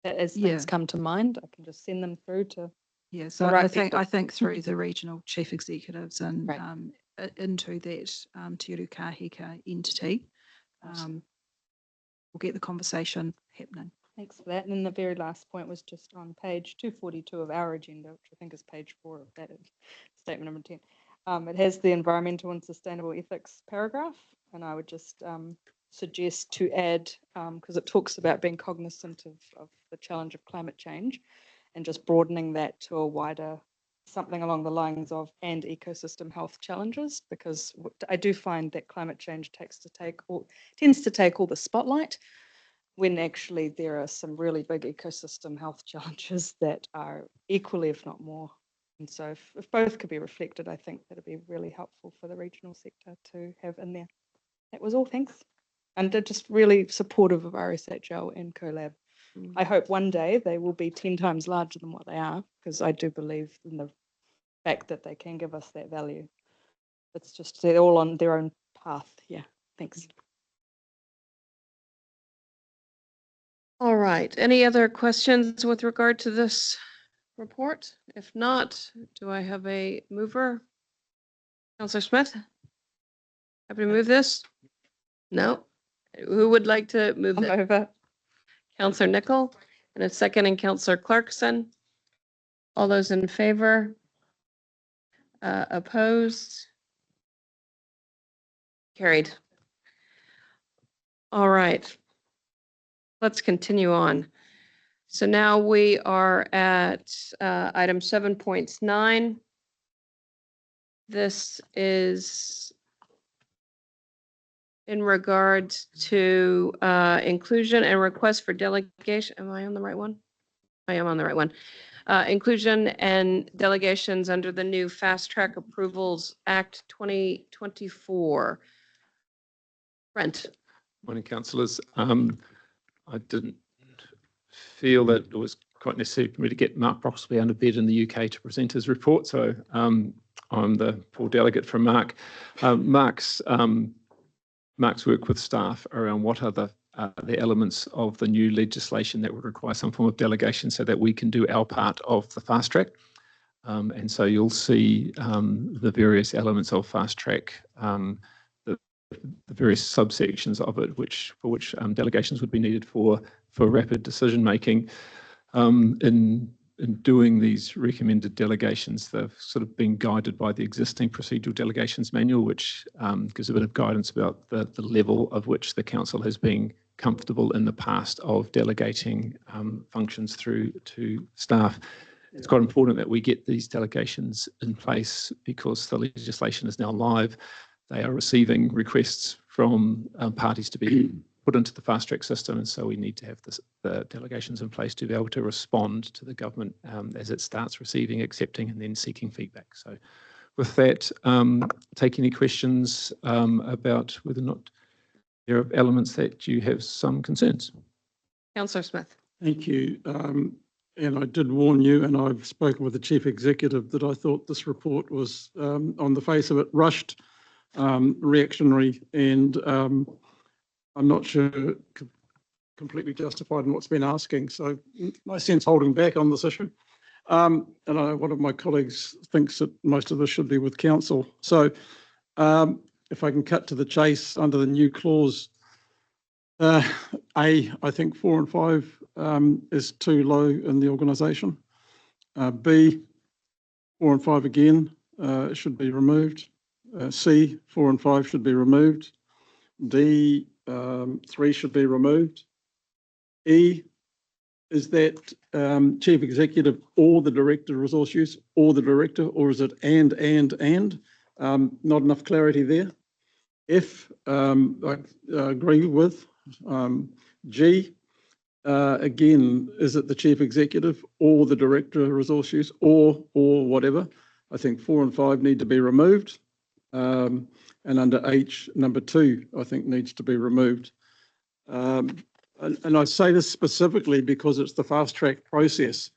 [SPEAKER 5] as things come to mind, I can just send them through to.
[SPEAKER 19] Yeah, so I think through the regional chief executives and into that Te Urukahika entity, we'll get the conversation happening.
[SPEAKER 5] Thanks for that. And then the very last point was just on page 242 of our agenda, which I think is page 4 of that statement of intent. It has the environmental and sustainable ethics paragraph, and I would just suggest to add, because it talks about being cognizant of the challenge of climate change, and just broadening that to a wider, something along the lines of and ecosystem health challenges, because I do find that climate change tends to take all the spotlight, when actually there are some really big ecosystem health challenges that are equally, if not more. And so if both could be reflected, I think that'd be really helpful for the regional sector to have in there. That was all, thanks. And they're just really supportive of RSHL and CoLab. I hope one day they will be 10 times larger than what they are, because I do believe in the fact that they can give us that value. It's just they're all on their own path. Yeah, thanks.
[SPEAKER 1] All right. Any other questions with regard to this report? If not, do I have a mover? Councillor Smith? Happy to move this? No? Who would like to move it?
[SPEAKER 5] Over.
[SPEAKER 1] Councillor Nicol, and a second, and Councillor Clarkson. All those in favor? Opposed? Carried. All right. Let's continue on. So now we are at item 7.9. This is in regards to inclusion and request for delegation. Am I on the right one? I am on the right one. Inclusion and delegations under the new Fast Track Approvals Act 2024. Brent.
[SPEAKER 21] Morning, councillors. I didn't feel that it was quite necessary for me to get Mark Broxley under bed in the UK to present his report, so I'm the poor delegate from Mark. Mark's work with staff around what are the elements of the new legislation that would require some form of delegation so that we can do our part of the fast track. And so you'll see the various elements of fast track, the various subsections of it, for which delegations would be needed for rapid decision making. In in doing these recommended delegations, they've sort of been guided by the existing procedural delegations manual, which gives a bit of guidance about the level of which the council has been comfortable in the past of delegating functions through to staff. It's quite important that we get these delegations in place because the legislation is now live. They are receiving requests from parties to be put into the fast track system, and so we need to have the delegations in place to be able to respond to the government as it starts receiving, accepting, and then seeking feedback. So with that, take any questions about whether or not there are elements that you have some concerns.
[SPEAKER 1] Councillor Smith.
[SPEAKER 18] Thank you. And I did warn you, and I've spoken with the Chief Executive, that I thought this report was, on the face of it, rushed, reactionary, and I'm not sure completely justified in what's been asking. So no sense holding back on this issue. And one of my colleagues thinks that most of this should be with council. So if I can cut to the chase under the new clause, I think 4 and 5 is too low in the organisation. B, 4 and 5 again should be removed. C, 4 and 5 should be removed. D, 3 should be removed. E, is that Chief Executive or the Director of Resource Use or the Director, or is it and? Not enough clarity there. F, I agree with. G, again, is it the Chief Executive or the Director of Resource Use or whatever? I think 4 and 5 need to be removed. And under H, number 2, I think needs to be removed. And I say this specifically because it's the fast track process,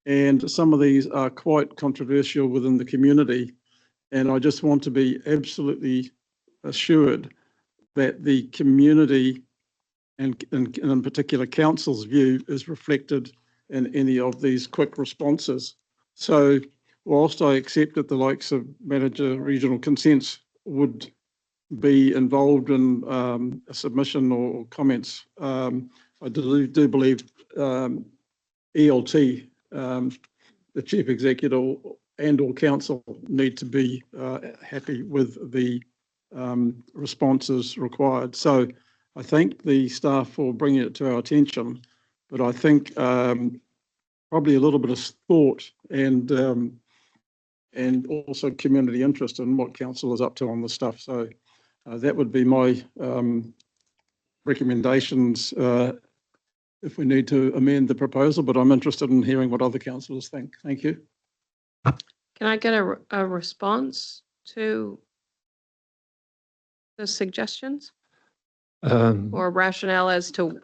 [SPEAKER 18] and some of these are quite controversial within the community. And I just want to be absolutely assured that the community and in particular council's view is reflected in any of these quick responses. So whilst I accept that the likes of manager regional consents would be involved in a submission or comments, I do believe ELT, the Chief Executive and or council need to be happy with the responses required. So I thank the staff for bringing it to our attention, but I think probably a little bit of thought and also community interest in what council is up to on this stuff. So that would be my recommendations if we need to amend the proposal, but I'm interested in hearing what other councillors think. Thank you.
[SPEAKER 1] Can I get a response to the suggestions or rationale as to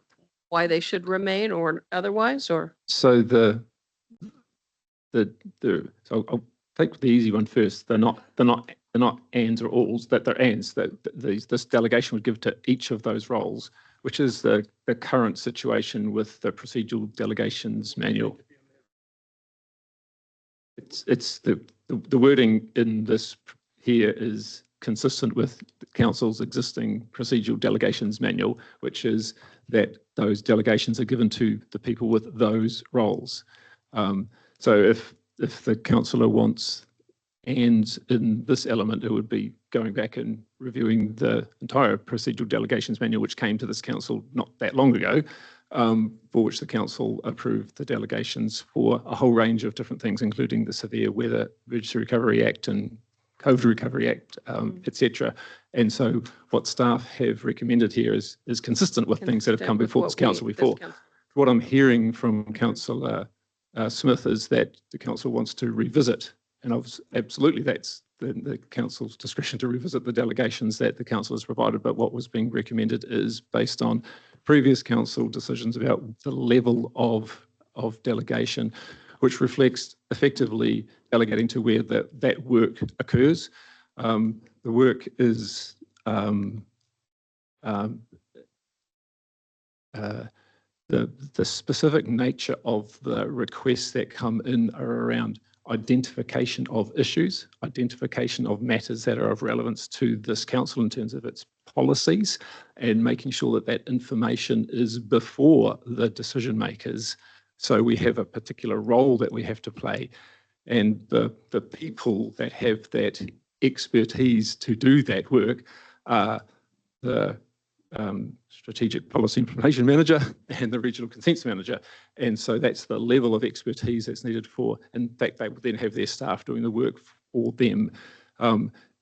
[SPEAKER 1] why they should remain or otherwise? Or
[SPEAKER 21] so so I'll take the easy one first. They're not ands or alls, that they're ands. That this delegation would give to each of those roles, which is the current situation with the procedural delegations manual. It's the wording in this here is consistent with the council's existing procedural delegations manual, which is that those delegations are given to the people with those roles. So if the councillor wants and in this element, it would be going back and reviewing the entire procedural delegations manual, which came to this council not that long ago, for which the council approved the delegations for a whole range of different things, including the Severe Weather Emergency Recovery Act and COVID Recovery Act, etc. And so what staff have recommended here is consistent with things that have come before this council before. What I'm hearing from Councillor Smith is that the council wants to revisit, and absolutely that's the council's discretion to revisit the delegations that the council has provided, but what was being recommended is based on previous council decisions about the level of delegation, which reflects effectively delegating to where that work occurs. The work is the specific nature of the requests that come in are around identification of issues, identification of matters that are of relevance to this council in terms of its policies, and making sure that that information is before the decision makers So we have a particular role that we have to play. And the people that have that expertise to do that work are the Strategic Policy Implementation Manager and the Regional Consents Manager. And so that's the level of expertise that's needed for, in fact, they would then have their staff doing the work for them.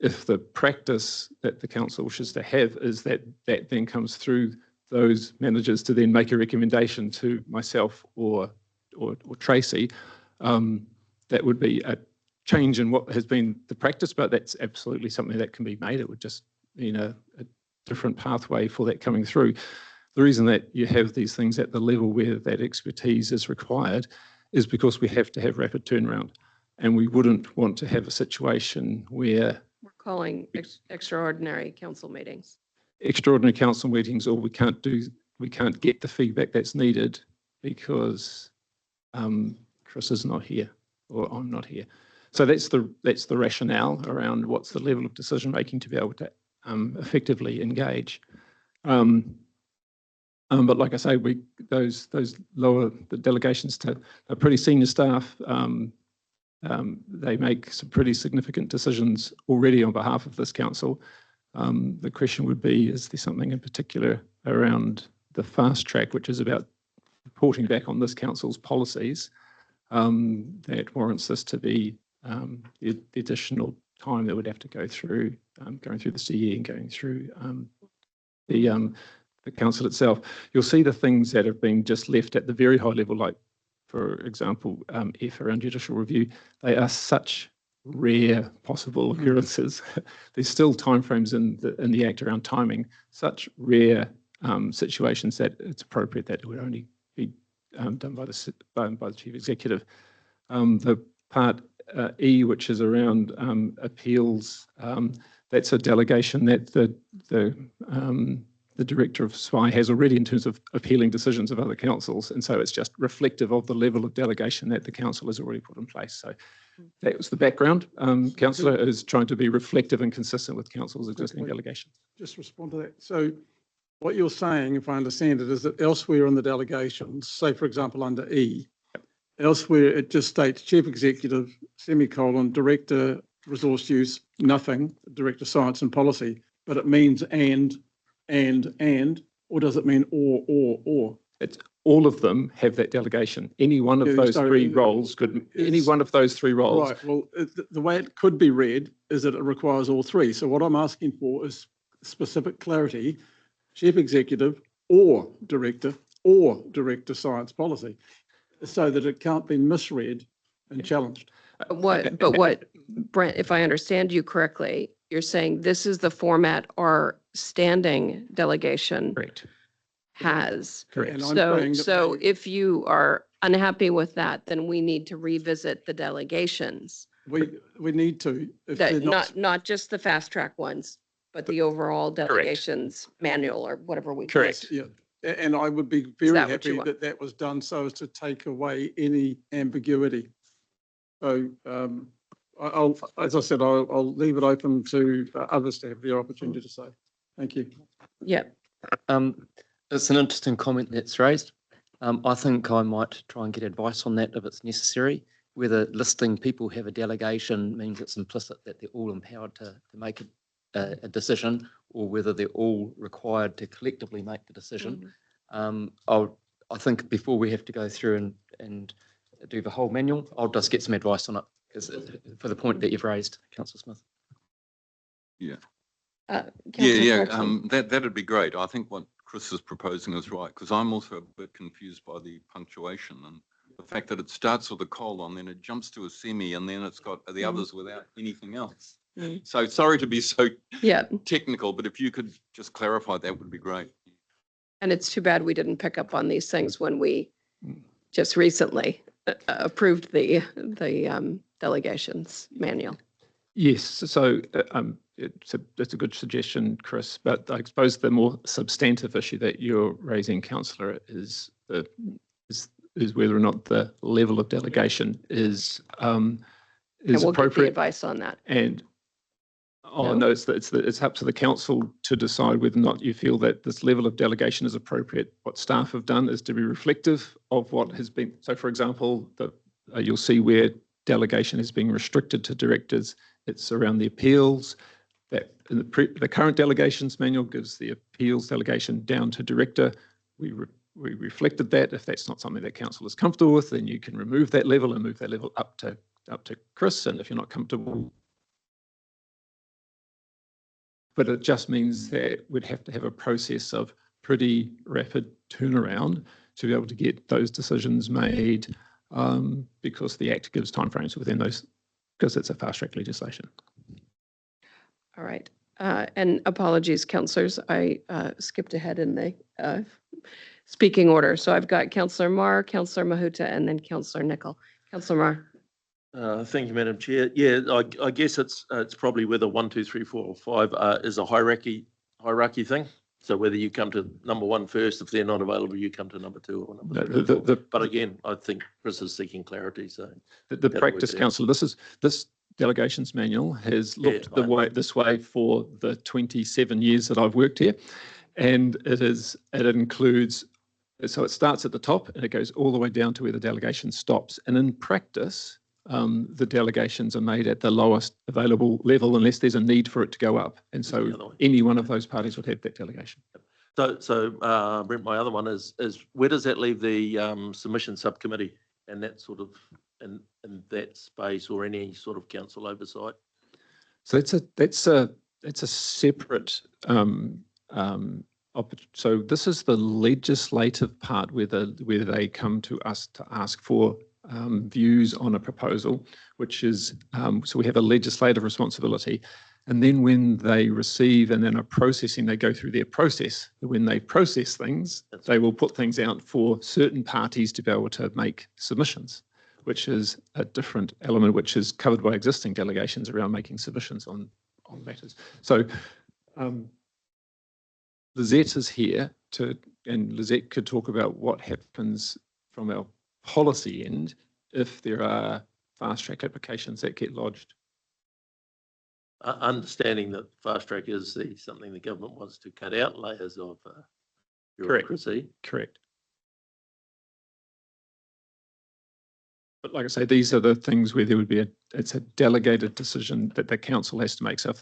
[SPEAKER 21] If the practice that the council wishes to have is that that then comes through those managers to then make a recommendation to myself or Tracy, that would be a change in what has been the practice, but that's absolutely something that can be made. It would just mean a different pathway for that coming through. The reason that you have these things at the level where that expertise is required is because we have to have rapid turnaround, and we wouldn't want to have a situation where
[SPEAKER 1] We're calling extraordinary council meetings.
[SPEAKER 21] extraordinary council meetings, or we can't get the feedback that's needed because Chris is not here or I'm not here. So that's the rationale around what's the level of decision making to be able to effectively engage. But like I say, those lower the delegations to are pretty senior staff. They make some pretty significant decisions already on behalf of this council. The question would be, is there something in particular around the fast track, which is about reporting back on this council's policies, that warrants this to be the additional time that would have to go through, going through the CE and going through the council itself. You'll see the things that have been just left at the very high level, like, for example, F around judicial review. They are such rare possible occurrences. There's still timeframes in the Act around timing, such rare situations that it's appropriate that it would only be done by the Chief Executive. The part E, which is around appeals, that's a delegation that the Director of SWI has already in terms of appealing decisions of other councils, and so it's just reflective of the level of delegation that the council has already put in place. So that was the background. Councillor is trying to be reflective and consistent with council's existing delegations.
[SPEAKER 18] Just respond to that. So what you're saying, if I understand it, is that elsewhere in the delegations, say for example under E, elsewhere it just states Chief Executive, semicolon, Director Resource Use, nothing, Director Science and Policy, but it means and, or does it mean or?
[SPEAKER 21] It's all of them have that delegation. Any one of those three roles could, any one of those three roles.
[SPEAKER 18] Right, well, the way it could be read is that it requires all three. So what I'm asking for is specific clarity, Chief Executive or Director Science Policy, so that it can't be misread and challenged.
[SPEAKER 1] But what, Brent, if I understand you correctly, you're saying this is the format our standing delegation has.
[SPEAKER 21] Correct.
[SPEAKER 18] And I'm saying that
[SPEAKER 1] So if you are unhappy with that, then we need to revisit the delegations.
[SPEAKER 18] we need to, if they're
[SPEAKER 1] That, not just the fast track ones, but the overall delegations manual or whatever we call it.
[SPEAKER 18] Yeah, and I would be very
[SPEAKER 1] that what you
[SPEAKER 18] happy
[SPEAKER 1] want?
[SPEAKER 18] that that was done so as to take away any ambiguity. So I'll, as I said, I'll leave it open to others to have their opportunity to say. Thank you.
[SPEAKER 1] Yeah.
[SPEAKER 8] It's an interesting comment that's raised. I think I might try and get advice on that if it's necessary. Whether listing people who have a delegation means it's implicit that they're all empowered to make a decision, or whether they're all required to collectively make the decision. I think before we have to go through and do the whole manual, I'll just get some advice on it, because for the point that you've raised, Councillor Smith.
[SPEAKER 11] Yeah.
[SPEAKER 1] Councillor
[SPEAKER 11] That'd be great. I think what Chris is proposing is right, because I'm also a bit confused by the punctuation and the fact that it starts with a colon, then it jumps to a semi, and then it's got the others without anything else. So sorry to be so technical, but if you could just clarify, that would be great.
[SPEAKER 1] And it's too bad we didn't pick up on these things when we just recently approved the delegations manual.
[SPEAKER 21] Yes, so it's a good suggestion, Chris, but I suppose the more substantive issue that you're raising, Councillor, is whether or not the level of delegation is
[SPEAKER 1] And we'll
[SPEAKER 21] appropriate.
[SPEAKER 1] get the advice on that.
[SPEAKER 21] And Oh, no, it's up to the council to decide whether or not you feel that this level of delegation is appropriate. What staff have done is to be reflective of what has been. So, for example, you'll see where delegation is being restricted to directors. It's around the appeals. That in the current delegations manual gives the appeals delegation down to director. We reflected that. If that's not something that council is comfortable with, then you can remove that level and move that level up to Chris. And if you're not comfortable, but it just means that we'd have to have a process of pretty rapid turnaround to be able to get those decisions made, because the Act gives timeframes within those, because it's a fast track legislation.
[SPEAKER 1] All right. And apologies, councillors, I skipped ahead in the speaking order. So I've got Councillor Marr, Councillor Mahuta, and then Councillor Nicol. Councillor Marr.
[SPEAKER 7] Thank you, Madam Chair. Yeah, I guess it's probably whether 1, 2, 3, 4, or 5 is a hierarchy thing. So whether you come to number 1 first, if they're not available, you come to number 2 or number 3. But again, I think Chris is seeking clarity. So
[SPEAKER 21] the practice, councillor, this delegations manual has looked this way for the 27 years that I've worked here, and it includes. So it starts at the top and it goes all the way down to where the delegation stops. And in practice, the delegations are made at the lowest available level unless there's a need for it to go up. And so any one of those parties would have that delegation.
[SPEAKER 7] So Brent, my other one is where does that leave the submission subcommittee and that sort of in that space, or any sort of council oversight?
[SPEAKER 21] So that's a separate. So this is the legislative part where they come to us to ask for views on a proposal, which is so we have a legislative responsibility, and then when they receive and then are processing, they go through their process. When they process things, they will put things out for certain parties to be able to make submissions, which is a different element, which is covered by existing delegations around making submissions on matters. So Lizette is here and Lizette could talk about what happens from our policy end if there are fast track applications that get lodged.
[SPEAKER 7] Understanding that fast track is something the government wants to cut out layers of bureaucracy.
[SPEAKER 21] Correct. But like I say, these are the things where there would be it's a delegated decision that the council has to make. So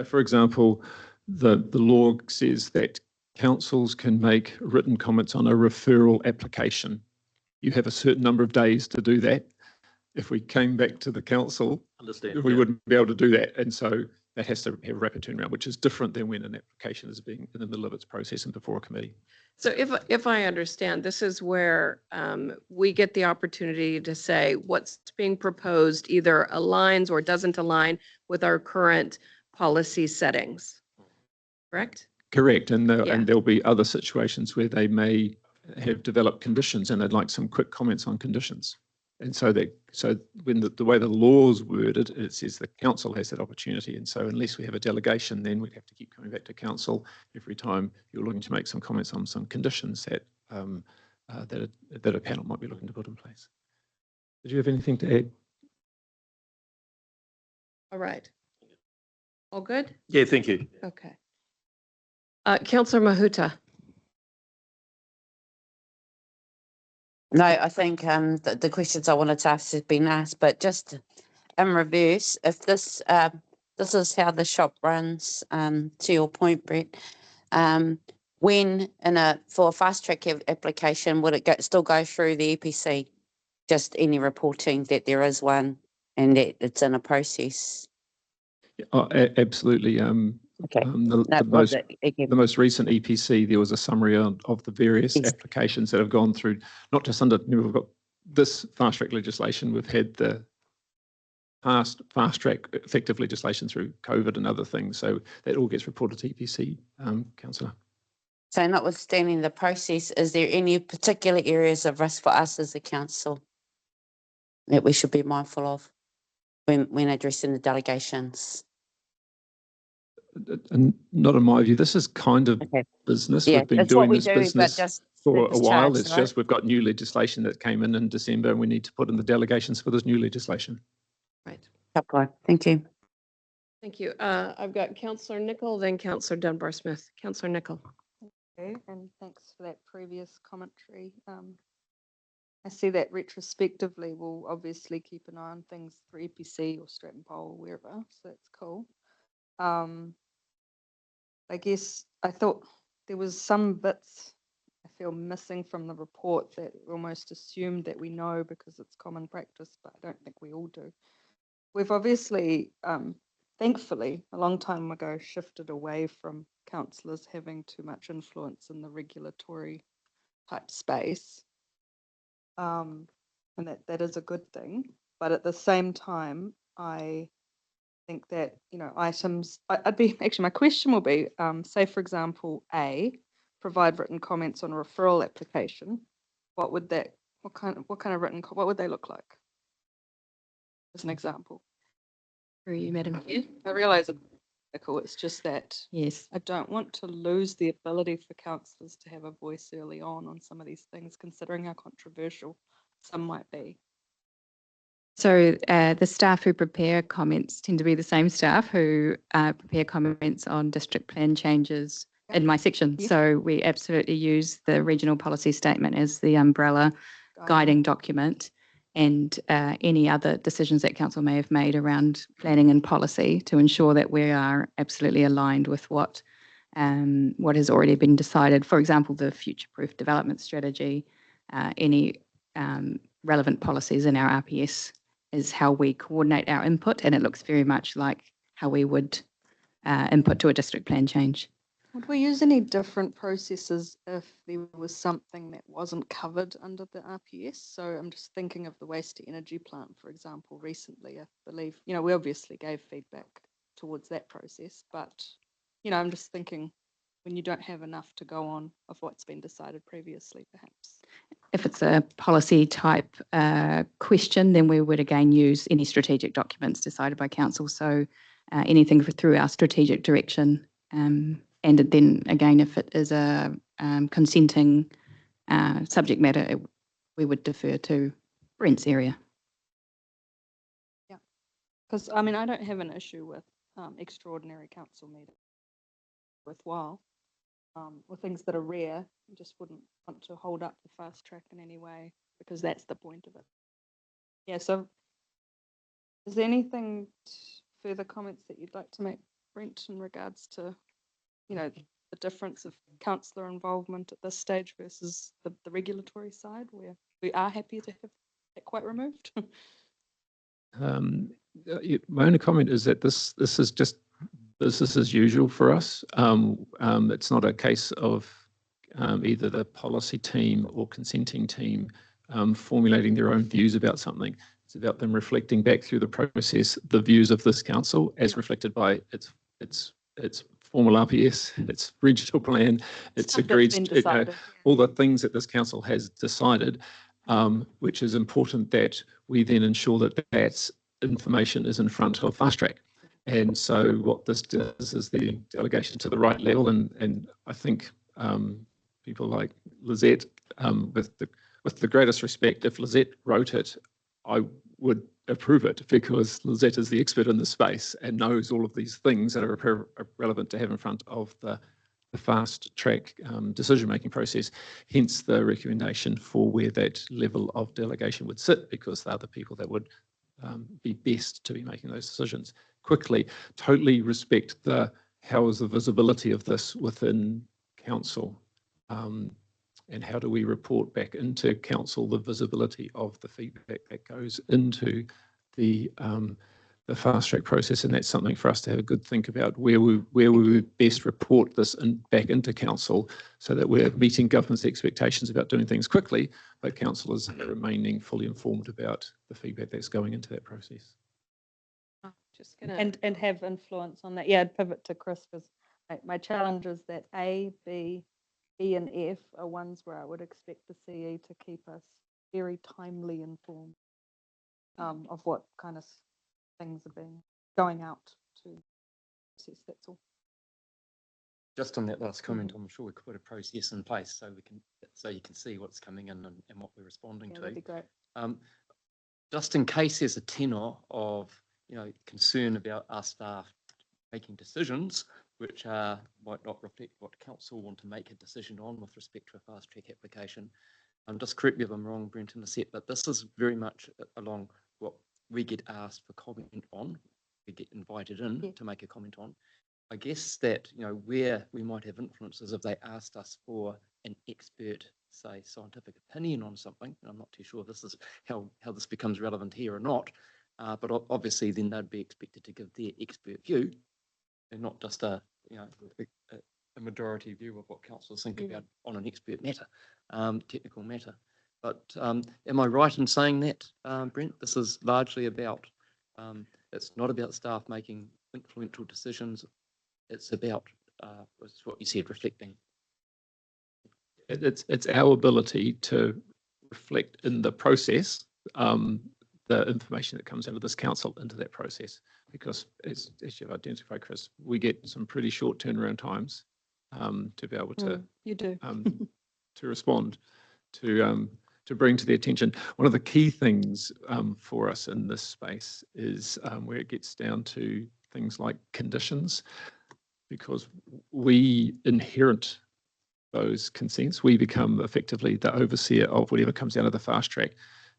[SPEAKER 21] for example, the law says that councils can make written comments on a referral application. You have a certain number of days to do that. If we came back to the council, we wouldn't be able to do that. And so that has to have a rapid turnaround, which is different than when an application is being in the middle of its process and before a committee.
[SPEAKER 1] So if I understand, this is where we get the opportunity to say what's being proposed either aligns or doesn't align with our current policy settings, correct?
[SPEAKER 21] Correct. And there'll be other situations where they may have developed conditions and they'd like some quick comments on conditions. And so when the way the law's worded, it says the council has that opportunity. And so unless we have a delegation, then we'd have to keep coming back to council every time you're looking to make some comments on some conditions that a panel might be looking to put in place. Did you have anything to add?
[SPEAKER 1] All right. All good?
[SPEAKER 7] Yeah, thank you.
[SPEAKER 1] Okay. Councillor Mahuta.
[SPEAKER 14] No, I think the questions I wanted to ask has been asked, but just in reverse, if this is how the shop runs, to your point, Brett, when for a fast track application, would it still go through the EPC? Just any reporting that there is one and that it's in a process?
[SPEAKER 21] Oh, absolutely.
[SPEAKER 14] Okay.
[SPEAKER 21] The most recent EPC, there was a summary of the various applications that have gone through, not just under, we've got this fast track legislation, we've had the past fast track effective legislation through COVID and other things. So that all gets reported to EPC, Councillor.
[SPEAKER 14] So notwithstanding the process, is there any particular areas of risk for us as a council that we should be mindful of when addressing the delegations?
[SPEAKER 21] And not in my view, this is kind of business.
[SPEAKER 14] Yeah,
[SPEAKER 21] we've been doing this business for a while.
[SPEAKER 14] Chance,
[SPEAKER 21] it's just we've got new legislation that came in December and we need to put in the delegations for this new legislation.
[SPEAKER 1] Right.
[SPEAKER 14] Thank you.
[SPEAKER 1] Thank you. I've got Councillor Nicol, then Councillor Dunbar Smith. Councillor Nicol.
[SPEAKER 5] Okay, and thanks for that previous commentary. I see that retrospectively we'll obviously keep an eye on things for EPC or Stratton Pole or wherever, so that's cool. I guess I thought there was some bits I feel missing from the report that almost assumed that we know because it's common practice, but I don't think we all do. We've obviously, thankfully, a long time ago shifted away from councillors having too much influence in the regulatory type space. And that is a good thing. But at the same time, I think that, you know, items, actually my question will be, say for example, A, provide written comments on a referral application. What would that, what kind of written, what would they look like? As an example.
[SPEAKER 13] Through you, Madam Chair.
[SPEAKER 5] I realise it's just that
[SPEAKER 13] Yes.
[SPEAKER 5] I don't want to lose the ability for councillors to have a voice early on some of these things, considering how controversial some might be.
[SPEAKER 4] So the staff who prepare comments tend to be the same staff who prepare comments on district plan changes in my section.
[SPEAKER 5] Yep.
[SPEAKER 4] So we absolutely use the regional policy statement as the umbrella guiding document, and any other decisions that council may have made around planning and policy to ensure that we are absolutely aligned with what has already been decided. For example, the future-proof development strategy, any relevant policies in our RPS is how we coordinate our input, and it looks very much like how we would input to a district plan change.
[SPEAKER 5] Would we use any different processes if there was something that wasn't covered under the RPS? So I'm just thinking of the waste to energy plant, for example, recently. I believe, you know, we obviously gave feedback towards that process, but, you know, I'm just thinking when you don't have enough to go on of what's been decided previously, perhaps.
[SPEAKER 4] If it's a policy type question, then we would again use any strategic documents decided by council. So anything through our strategic direction. And then again, if it is a consenting subject matter, we would defer to Brent's area.
[SPEAKER 5] Yeah, because I mean, I don't have an issue with extraordinary council meetings. Worthwhile. Or things that are rare. You just wouldn't want to hold up the fast track in any way because that's the point of it. Yeah, so is there anything further comments that you'd like to make, Brent, in regards to, you know, the difference of councillor involvement at this stage versus the regulatory side, where we are happy to have that quite removed?
[SPEAKER 21] My only comment is that this is just business as usual for us. It's not a case of either the policy team or consenting team formulating their own views about something. It's about them reflecting back through the process the views of this council as reflected by its formal RPS, its regional plan, its agreed, all the things that this council has decided, which is important that we then ensure that that information is in front of fast track. And so what this does is the delegation to the right level, and I think people like Lizette, with the greatest respect, if Lizette wrote it, I would approve it because Lizette is the expert in the space and knows all of these things that are relevant to have in front of the fast track decision-making process, hence the recommendation for where that level of delegation would sit, because they're the people that would be best to be making those decisions quickly. Totally respect how is the visibility of this within council, and how do we report back into council the visibility of the feedback that goes into the fast track process. And that's something for us to have a good think about where we would best report this back into council so that we're meeting government's expectations about doing things quickly, but councillors are remaining fully informed about the feedback that's going into that process.
[SPEAKER 5] Just gonna and have influence on that. Yeah, I'd pivot to Chris because my challenge is that A, B, E and F are ones where I would expect the CE to keep us very timely informed of what kind of things are going out to process. That's all.
[SPEAKER 8] Just on that last comment, I'm sure we could put a process in place so you can see what's coming in and what we're responding to.
[SPEAKER 5] That'd be great.
[SPEAKER 8] Just in case there's a tenor of concern about our staff making decisions which might not reflect what council want to make a decision on with respect to a fast track application. Just correct me if I'm wrong, Brent and Lisette, but this is very much along what we get asked for comment on. We get invited in to make a comment on. I guess that, where we might have influences if they asked us for an expert, say, scientific opinion on something, and I'm not too sure this is how this becomes relevant here or not, but obviously then they'd be expected to give their expert view and not just a majority view of what councillors think about on an expert matter, technical matter. But am I right in saying that, Brent? This is largely about, it's not about staff making influential decisions. It's about, what you said, reflecting.
[SPEAKER 21] It's our ability to reflect in the process the information that comes out of this council into that process, because as you've identified, Chris, we get some pretty short turnaround times to be able to
[SPEAKER 19] you do
[SPEAKER 21] to respond to bring to the attention. One of the key things for us in this space is where it gets down to things like conditions, because we inherit those consents. We become effectively the overseer of whatever comes out of the fast track.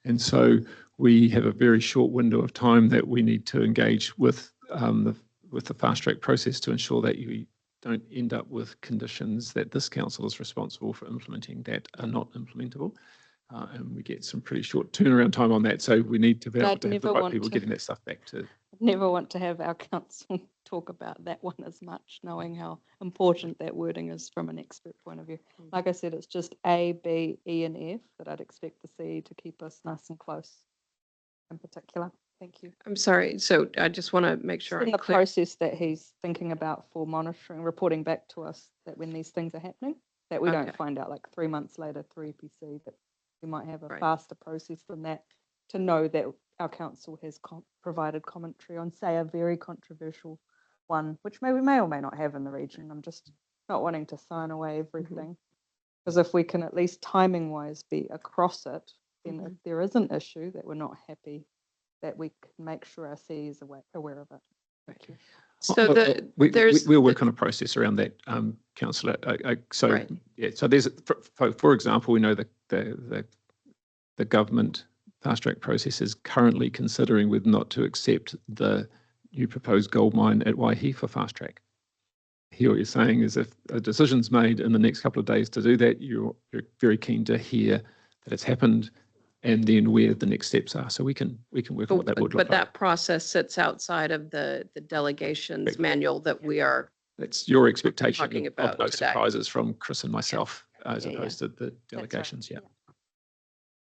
[SPEAKER 21] And so we have a very short window of time that we need to engage with the fast track process to ensure that you don't end up with conditions that this council is responsible for implementing that are not implementable. And we get some pretty short turnaround time on that. So we need to be able to have the right people getting that stuff back to.
[SPEAKER 5] Never want to have our council talk about that one as much, knowing how important that wording is from an expert point of view. Like I said, it's just A, B, E, and F that I'd expect the CE to keep us nice and close in particular. Thank you.
[SPEAKER 1] I'm sorry. So I just want to make sure
[SPEAKER 5] In
[SPEAKER 1] I'm
[SPEAKER 5] the
[SPEAKER 1] clear.
[SPEAKER 5] process that he's thinking about for monitoring, reporting back to us that when these things are happening, that we don't find out like 3 months later through EPC, that we might have a faster process than that to know that our council has provided commentary on, say, a very controversial one, which we may or may not have in the region. I'm just not wanting to sign away everything, because if we can at least timing wise be across it, then if there is an issue that we're not happy, that we can make sure our CE is aware of it. Thank you.
[SPEAKER 1] So
[SPEAKER 21] we'll work on a process around that, councillor. So yeah, so there's, for example, we know that the government fast track process is currently considering whether or not to accept the new proposed gold mine at Waihi for fast track. Here, what you're saying is if a decision's made in the next couple of days to do that, you're very keen to hear that it's happened and then where the next steps are. So we can work on what that would look like.
[SPEAKER 1] But that process sits outside of the delegations manual that we are.
[SPEAKER 21] That's your expectation
[SPEAKER 1] talking
[SPEAKER 21] of
[SPEAKER 1] about
[SPEAKER 21] no
[SPEAKER 1] today.
[SPEAKER 21] surprises from Chris and myself, as opposed to the delegations.
[SPEAKER 1] Right.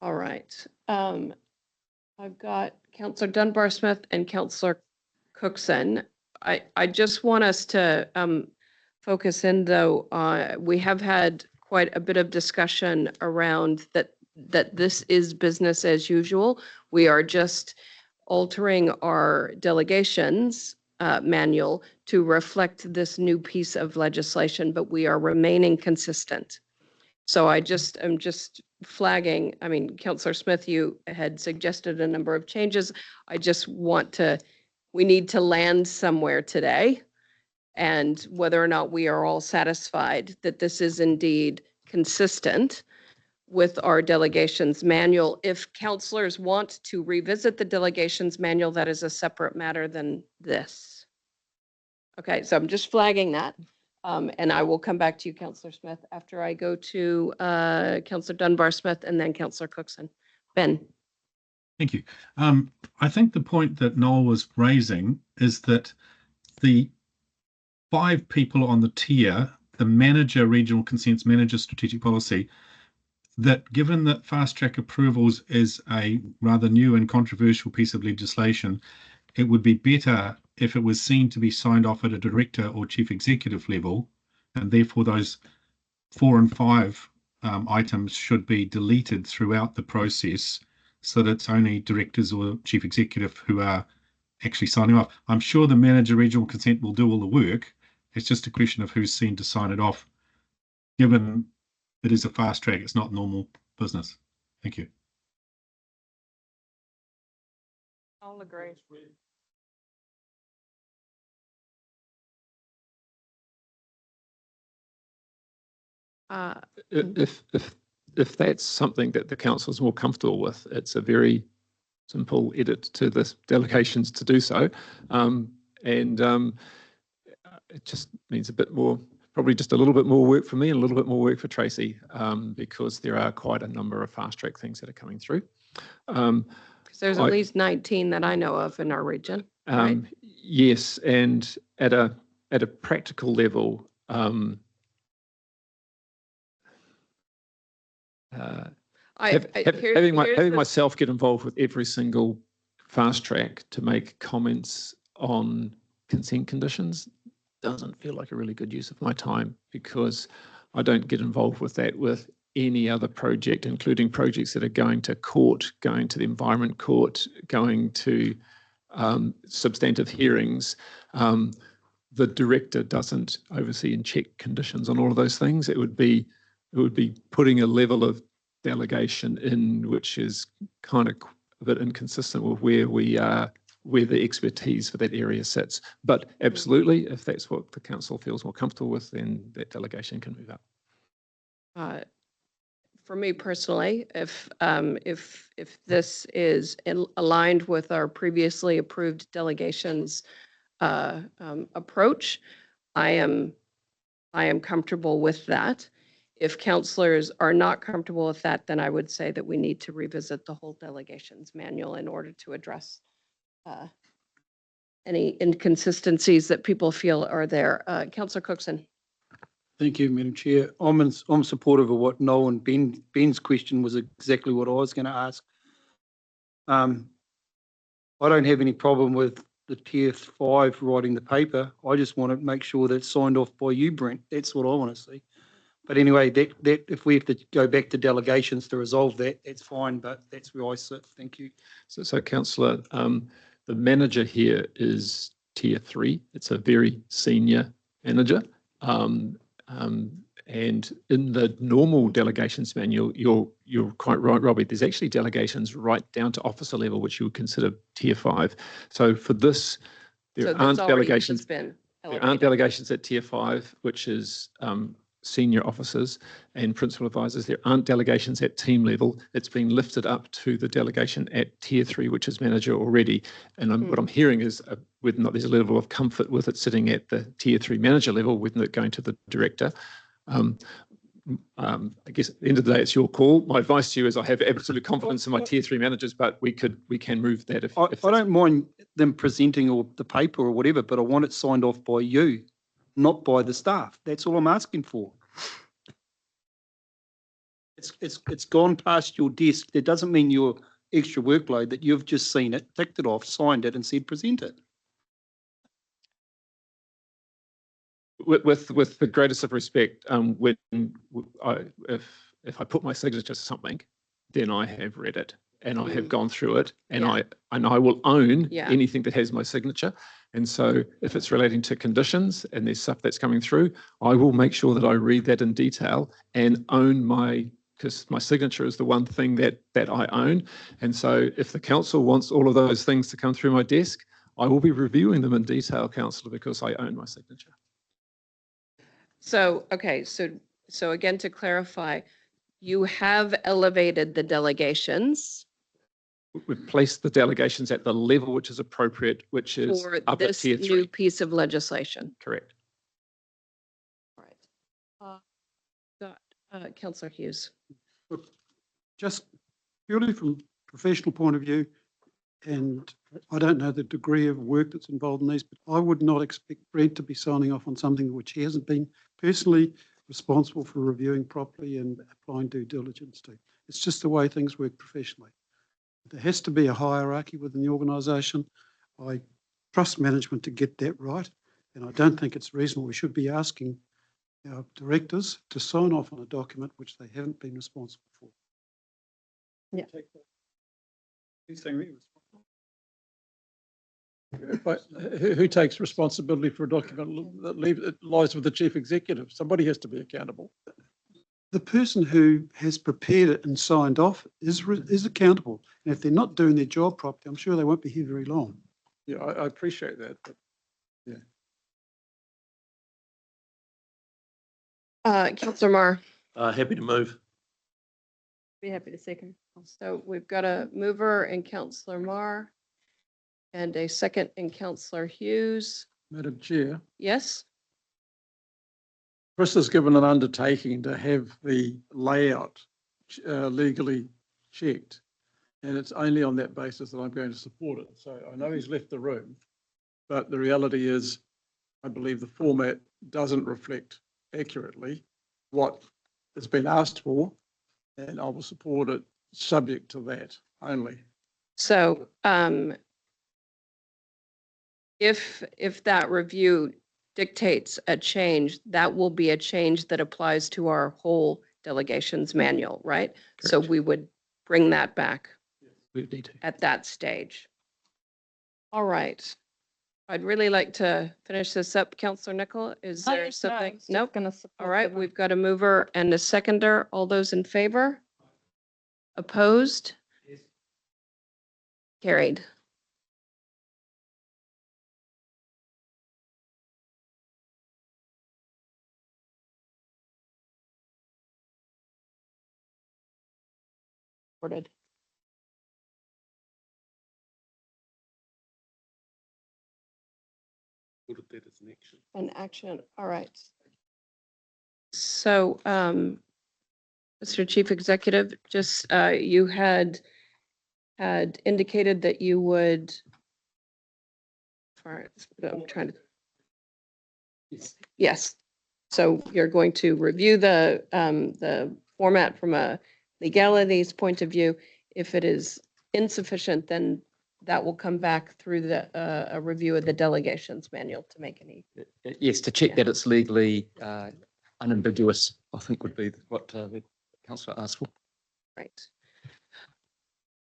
[SPEAKER 1] All right. I've got Councillor Dunbar-Smith and Councillor Cookson. I just want us to focus in, though. We have had quite a bit of discussion around that this is business as usual. We are just altering our delegations manual to reflect this new piece of legislation, but we are remaining consistent. So I'm just flagging. I mean, Councillor Smith, you had suggested a number of changes. I just we need to land somewhere today, and whether or not we are all satisfied that this is indeed consistent with our delegations manual. If councillors want to revisit the delegations manual, that is a separate matter than this. Okay, so I'm just flagging that. And I will come back to you, Councillor Smith, after I go to Councillor Dunbar-Smith and then Councillor Cookson. Ben.
[SPEAKER 10] Thank you. I think the point that Noel was raising is that the 5 people on the tier, the manager, regional consents, manager, strategic policy, that given that fast track approvals is a rather new and controversial piece of legislation, it would be better if it was seen to be signed off at a director or chief executive level, and therefore those 4 and 5 items should be deleted throughout the process, so that it's only directors or chief executive who are actually signing off. I'm sure the manager regional consent will do all the work. It's just a question of who's seen to sign it off, given it is a fast track, it's not normal business. Thank you.
[SPEAKER 5] I'll agree.
[SPEAKER 10] If that's something that the council is more comfortable with, it's a very simple edit to the delegations to do so. It just means a bit more, probably just a little bit more work for me and a little bit more work for Tracy, because there are quite a number of fast track things that are coming through.
[SPEAKER 1] Because there's at least 19 that I know of in our region, right?
[SPEAKER 10] Yes, and at a practical level, having myself get involved with every single fast track to make comments on consent conditions doesn't feel like a really good use of my time, because I don't get involved with that with any other project, including projects that are going to court, going to the Environment Court, going to substantive hearings. The director doesn't oversee and check conditions on all of those things. It would be putting a level of delegation in which is kind of a bit inconsistent with where we are, where the expertise for that area sits. But absolutely, if that's what the council feels more comfortable with, then that delegation can move up.
[SPEAKER 1] For me personally, if this is aligned with our previously approved delegations approach, I am comfortable with that. If councillors are not comfortable with that, then I would say that we need to revisit the whole delegations manual in order to address any inconsistencies that people feel are there. Councillor Cookson.
[SPEAKER 9] Thank you, Madam Chair. I'm supportive of what Noel and Ben's question was exactly what I was going to ask. I don't have any problem with the Tier 5 writing the paper. I just want to make sure that's signed off by you, Brent. That's what I want to see. But anyway, that if we have to go back to delegations to resolve that, that's fine, but that's where I sit. Thank you.
[SPEAKER 10] So Councillor, the manager here is Tier 3. It's a very senior manager. And in the normal delegations manual, you're quite right, Robbie, there's actually delegations right down to officer level, which you would consider Tier 5. So for this, there aren't delegations at Tier 5, which is senior officers and principal advisors. There aren't delegations at team level. It's been lifted up to the delegation at Tier 3, which is manager already. And what I'm hearing is whether or not there's a level of comfort with it sitting at the Tier 3 manager level, whether it going to the director. I guess at the end of the day, it's your call. My advice to you is I have absolute confidence in my Tier 3 managers, but we can move that. If
[SPEAKER 9] I don't mind them presenting or the paper or whatever, but I want it signed off by you, not by the staff. That's all I'm asking for. It's gone past your desk. That doesn't mean your extra workload that you've just seen it, ticked it off, signed it, and said present it.
[SPEAKER 10] With the greatest of respect, if I put my signature to something, then I have read it and I have gone through it, and I will own anything that has my signature. And so if it's relating to conditions and there's stuff that's coming through, I will make sure that I read that in detail and own because my signature is the one thing that I own. And so if the council wants all of those things to come through my desk, I will be reviewing them in detail, councillor, because I own my signature.
[SPEAKER 1] So, okay, so again, to clarify, you have elevated the delegations.
[SPEAKER 10] We've placed the delegations at the level which is appropriate, which is
[SPEAKER 1] for
[SPEAKER 10] up
[SPEAKER 1] this
[SPEAKER 10] at Tier 3.
[SPEAKER 1] new piece of legislation.
[SPEAKER 10] Correct.
[SPEAKER 1] All right. Councillor Hughes.
[SPEAKER 3] Look, just purely from a professional point of view, and I don't know the degree of work that's involved in these, but I would not expect Brent to be signing off on something which he hasn't been personally responsible for reviewing properly and applying due diligence to. It's just the way things work professionally. There has to be a hierarchy within the organisation. I trust management to get that right, and I don't think it's reasonable we should be asking our directors to sign off on a document which they haven't been responsible for.
[SPEAKER 1] Yeah.
[SPEAKER 3] Who's saying responsible? But who takes responsibility for a document that lies with the chief executive? Somebody has to be accountable. The person who has prepared it and signed off is accountable. And if they're not doing their job properly, I'm sure they won't be here very long. Yeah, I appreciate that. But yeah.
[SPEAKER 1] Councillor Marr.
[SPEAKER 7] Happy to move.
[SPEAKER 5] Be happy to second.
[SPEAKER 1] So we've got a mover in Councillor Marr and a second in Councillor Hughes.
[SPEAKER 18] Madam Chair,
[SPEAKER 1] Yes?
[SPEAKER 18] Chris has given an undertaking to have the layout legally checked. And it's only on that basis that I'm going to support it. So I know he's left the room, but the reality is, I believe the format doesn't reflect accurately what has been asked for, and I will support it subject to that only.
[SPEAKER 1] So if that review dictates a change, that will be a change that applies to our whole delegations manual, right? So we would bring that back
[SPEAKER 21] We need to.
[SPEAKER 1] at that stage. All right. I'd really like to finish this up. Councillor Nicol, is there something? Nope. All right, we've got a mover and a seconder. All those in favor? Opposed? Carried. Supported.
[SPEAKER 2] Look at that as an action.
[SPEAKER 1] An action, all right. So, Mr. Chief Executive, just, you had indicated that you would, sorry, I'm trying to. Yes. So you're going to review the format from a legalities point of view. If it is insufficient, then that will come back through a review of the delegations manual to make any.
[SPEAKER 8] Yes, to check that it's legally unambiguous, I think would be what the councillor asked for.
[SPEAKER 1] Right.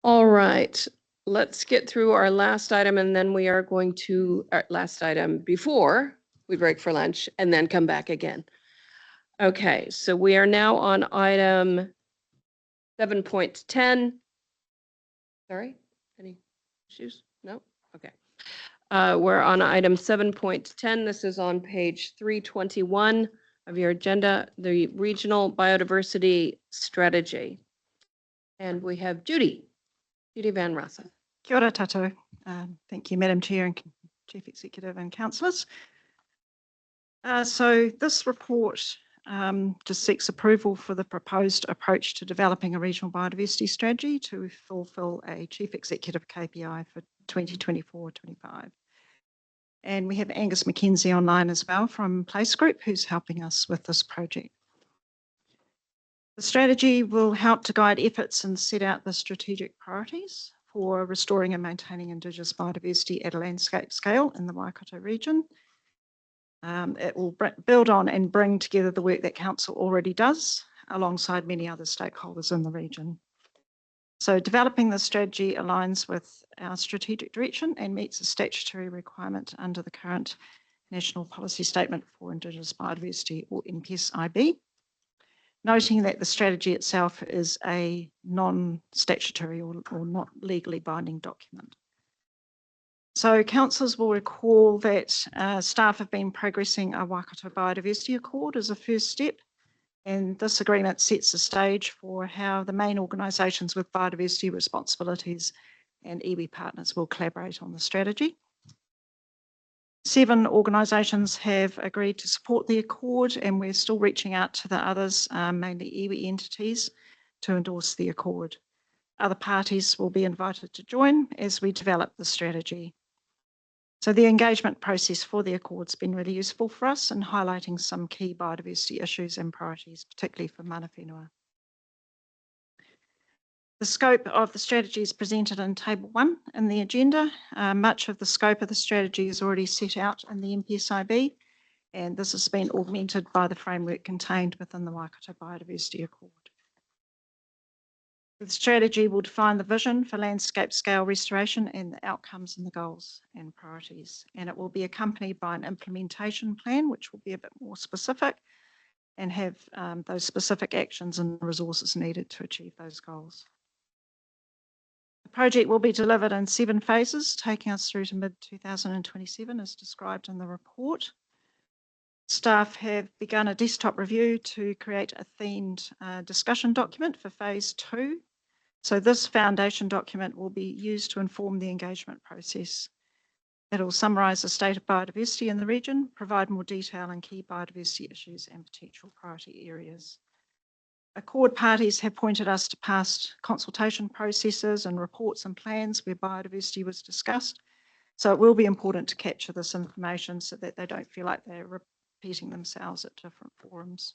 [SPEAKER 1] All right, let's get through our last item and then we are going to, our last item before we break for lunch and then come back again. Okay, so we are now on item 7.10. Sorry, any issues? No? Okay. We're on item 7.10. This is on page 321 of your agenda, the Regional Biodiversity Strategy. And we have Judy Van Rassen.
[SPEAKER 19] Kia ora tātou. Thank you, Madam Chair and Chief Executive and councillors. So this report just seeks approval for the proposed approach to developing a regional biodiversity strategy to fulfil a Chief Executive KPI for 2024-25. And we have Angus McKenzie online as well from Place Group, who's helping us with this project. The strategy will help to guide efforts and set out the strategic priorities for restoring and maintaining Indigenous biodiversity at a landscape scale in the Waikato region. It will build on and bring together the work that Council already does alongside many other stakeholders in the region. So developing the strategy aligns with our strategic direction and meets a statutory requirement under the current National Policy Statement for Indigenous Biodiversity, or NPSIB, noting that the strategy itself is a non-statutory or not legally binding document. So councillors will recall that staff have been progressing a Waikato Biodiversity Accord as a first step, and this agreement sets the stage for how the main organisations with biodiversity responsibilities and iwi partners will collaborate on the strategy. 7 organisations have agreed to support the accord, and we're still reaching out to the others, mainly iwi entities, to endorse the accord. Other parties will be invited to join as we develop the strategy. So the engagement process for the accord's been really useful for us in highlighting some key biodiversity issues and priorities, particularly for mana whenua. The scope of the strategy is presented in Table 1 in the agenda. Much of the scope of the strategy is already set out in the NPSIB, and this has been augmented by the framework contained within the Waikato Biodiversity Accord. The strategy will define the vision for landscape scale restoration and the outcomes and the goals and priorities. And it will be accompanied by an implementation plan, which will be a bit more specific and have those specific actions and resources needed to achieve those goals. The project will be delivered in 7 phases, taking us through to mid-2027 as described in the report. Staff have begun a desktop review to create a themed discussion document for phase 2. So this foundation document will be used to inform the engagement process. It will summarise the state of biodiversity in the region, provide more detail on key biodiversity issues and potential priority areas. Accord parties have pointed us to past consultation processes and reports and plans where biodiversity was discussed. So it will be important to capture this information so that they don't feel like they're repeating themselves at different forums.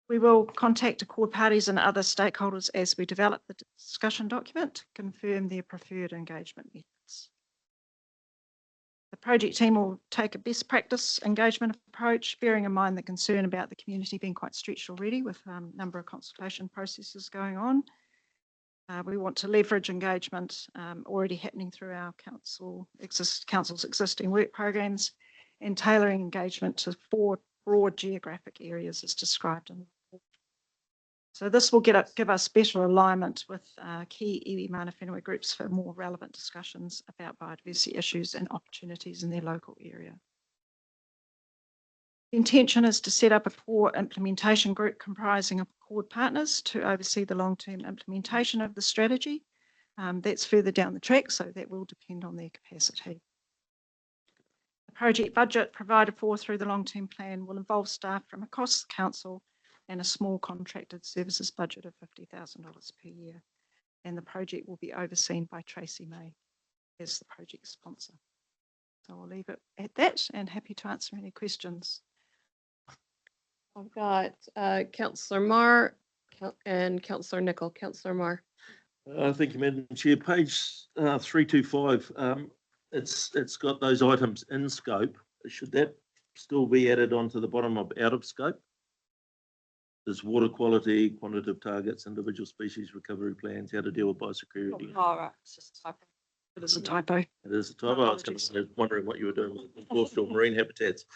[SPEAKER 19] We will contact Accord parties and other stakeholders as we develop the discussion document to confirm their preferred engagement methods. The project team will take a best practice engagement approach, bearing in mind the concern about the community being quite stretched already with a number of consultation processes going on. We want to leverage engagement already happening through our council's existing work programs and tailoring engagement to 4 broad geographic areas as described in the report. So this will give us better alignment with key iwi mana whenua groups for more relevant discussions about biodiversity issues and opportunities in their local area. The intention is to set up a core implementation group comprising of Accord partners to oversee the long-term implementation of the strategy. That's further down the track, so that will depend on their capacity. The project budget provided for through the long-term plan will involve staff from across the council and a small contracted services budget of $50,000 per year. And the project will be overseen by Tracy May as the project sponsor. So I'll leave it at that and happy to answer any questions.
[SPEAKER 1] I've got Councillor Marr and Councillor Nicol. Councillor Marr.
[SPEAKER 7] Thank you, Madam Chair. Page 325, it's got those items in scope. Should that still be added onto the bottom of out of scope? There's water quality, quantitative targets, individual species recovery plans, how to deal with biosecurity.
[SPEAKER 19] Oh, right. It's just a typo. It is a typo.
[SPEAKER 7] It is a typo. I was wondering what you were doing with coastal marine habitats.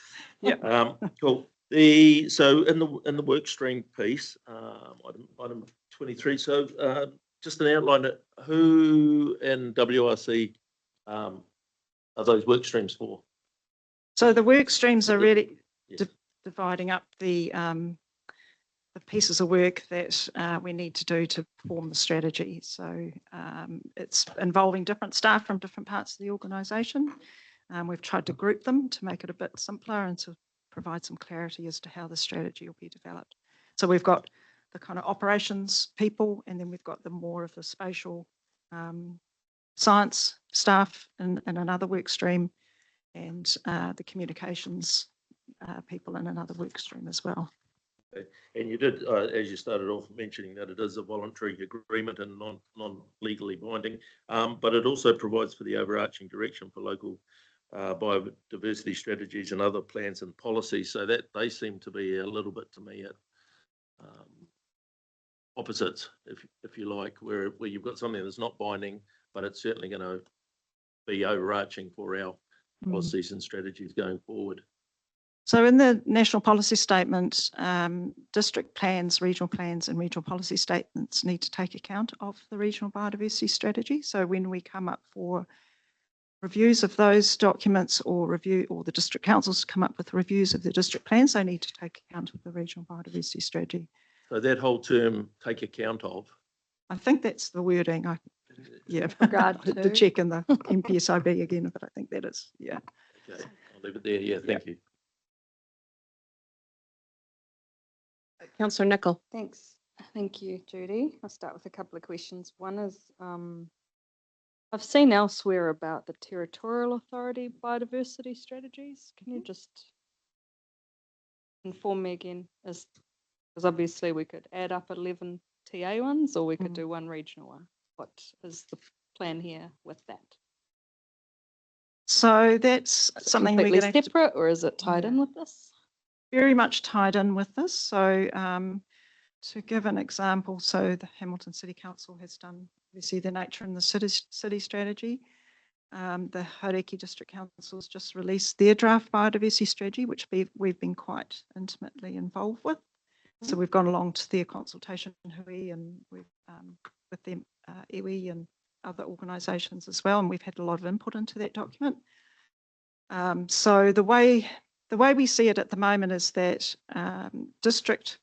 [SPEAKER 19] Yeah.
[SPEAKER 7] Cool. So in the work stream piece, item 23. So just an outline. Who and WRC are those work streams for?
[SPEAKER 19] So the work streams are really dividing up the pieces of work that we need to do to form the strategy. So it's involving different staff from different parts of the organisation. We've tried to group them to make it a bit simpler and to provide some clarity as to how the strategy will be developed. So we've got the kind of operations people, and then we've got the more of the spatial science staff in another work stream, and the communications people in another work stream as well.
[SPEAKER 7] And you did, as you started off mentioning, that it is a voluntary agreement and non-legally binding, but it also provides for the overarching direction for local biodiversity strategies and other plans and policies. So that they seem to be a little bit, to me, at opposites, if you like, where you've got something that's not binding, but it's certainly going to be overarching for our policies and strategies going forward.
[SPEAKER 19] So in the national policy statement, district plans, regional plans and regional policy statements need to take account of the regional biodiversity strategy. So when we come up for reviews of those documents or the district councils come up with reviews of the district plans, they need to take account of the regional biodiversity strategy.
[SPEAKER 7] So that whole term, take account of?
[SPEAKER 19] I think that's the wording.
[SPEAKER 5] Regard to.
[SPEAKER 19] The check in the MPSIB again, but I think that is, yeah.
[SPEAKER 7] Okay, I'll leave it there. Yeah, thank you.
[SPEAKER 1] Councillor Nicol.
[SPEAKER 5] Thanks. Thank you, Judy. I'll start with a couple of questions. One is, I've seen elsewhere about the territorial authority biodiversity strategies. Can you just inform me again? Because obviously we could add up 11 TA ones, or we could do one regional one. What is the plan here with that?
[SPEAKER 19] So that's something we're
[SPEAKER 5] completely
[SPEAKER 19] going to
[SPEAKER 5] separate, or is it tied in with this?
[SPEAKER 19] Very much tied in with this. So to give an example, so the Hamilton City Council has done obviously the nature and the city strategy. The Haureki District Council has just released their draft biodiversity strategy, which we've been quite intimately involved with. So we've gone along to their consultation in Hui, and we've with them iwi and other organisations as well, and we've had a lot of input into that document. So the way the way we see it at the moment is that district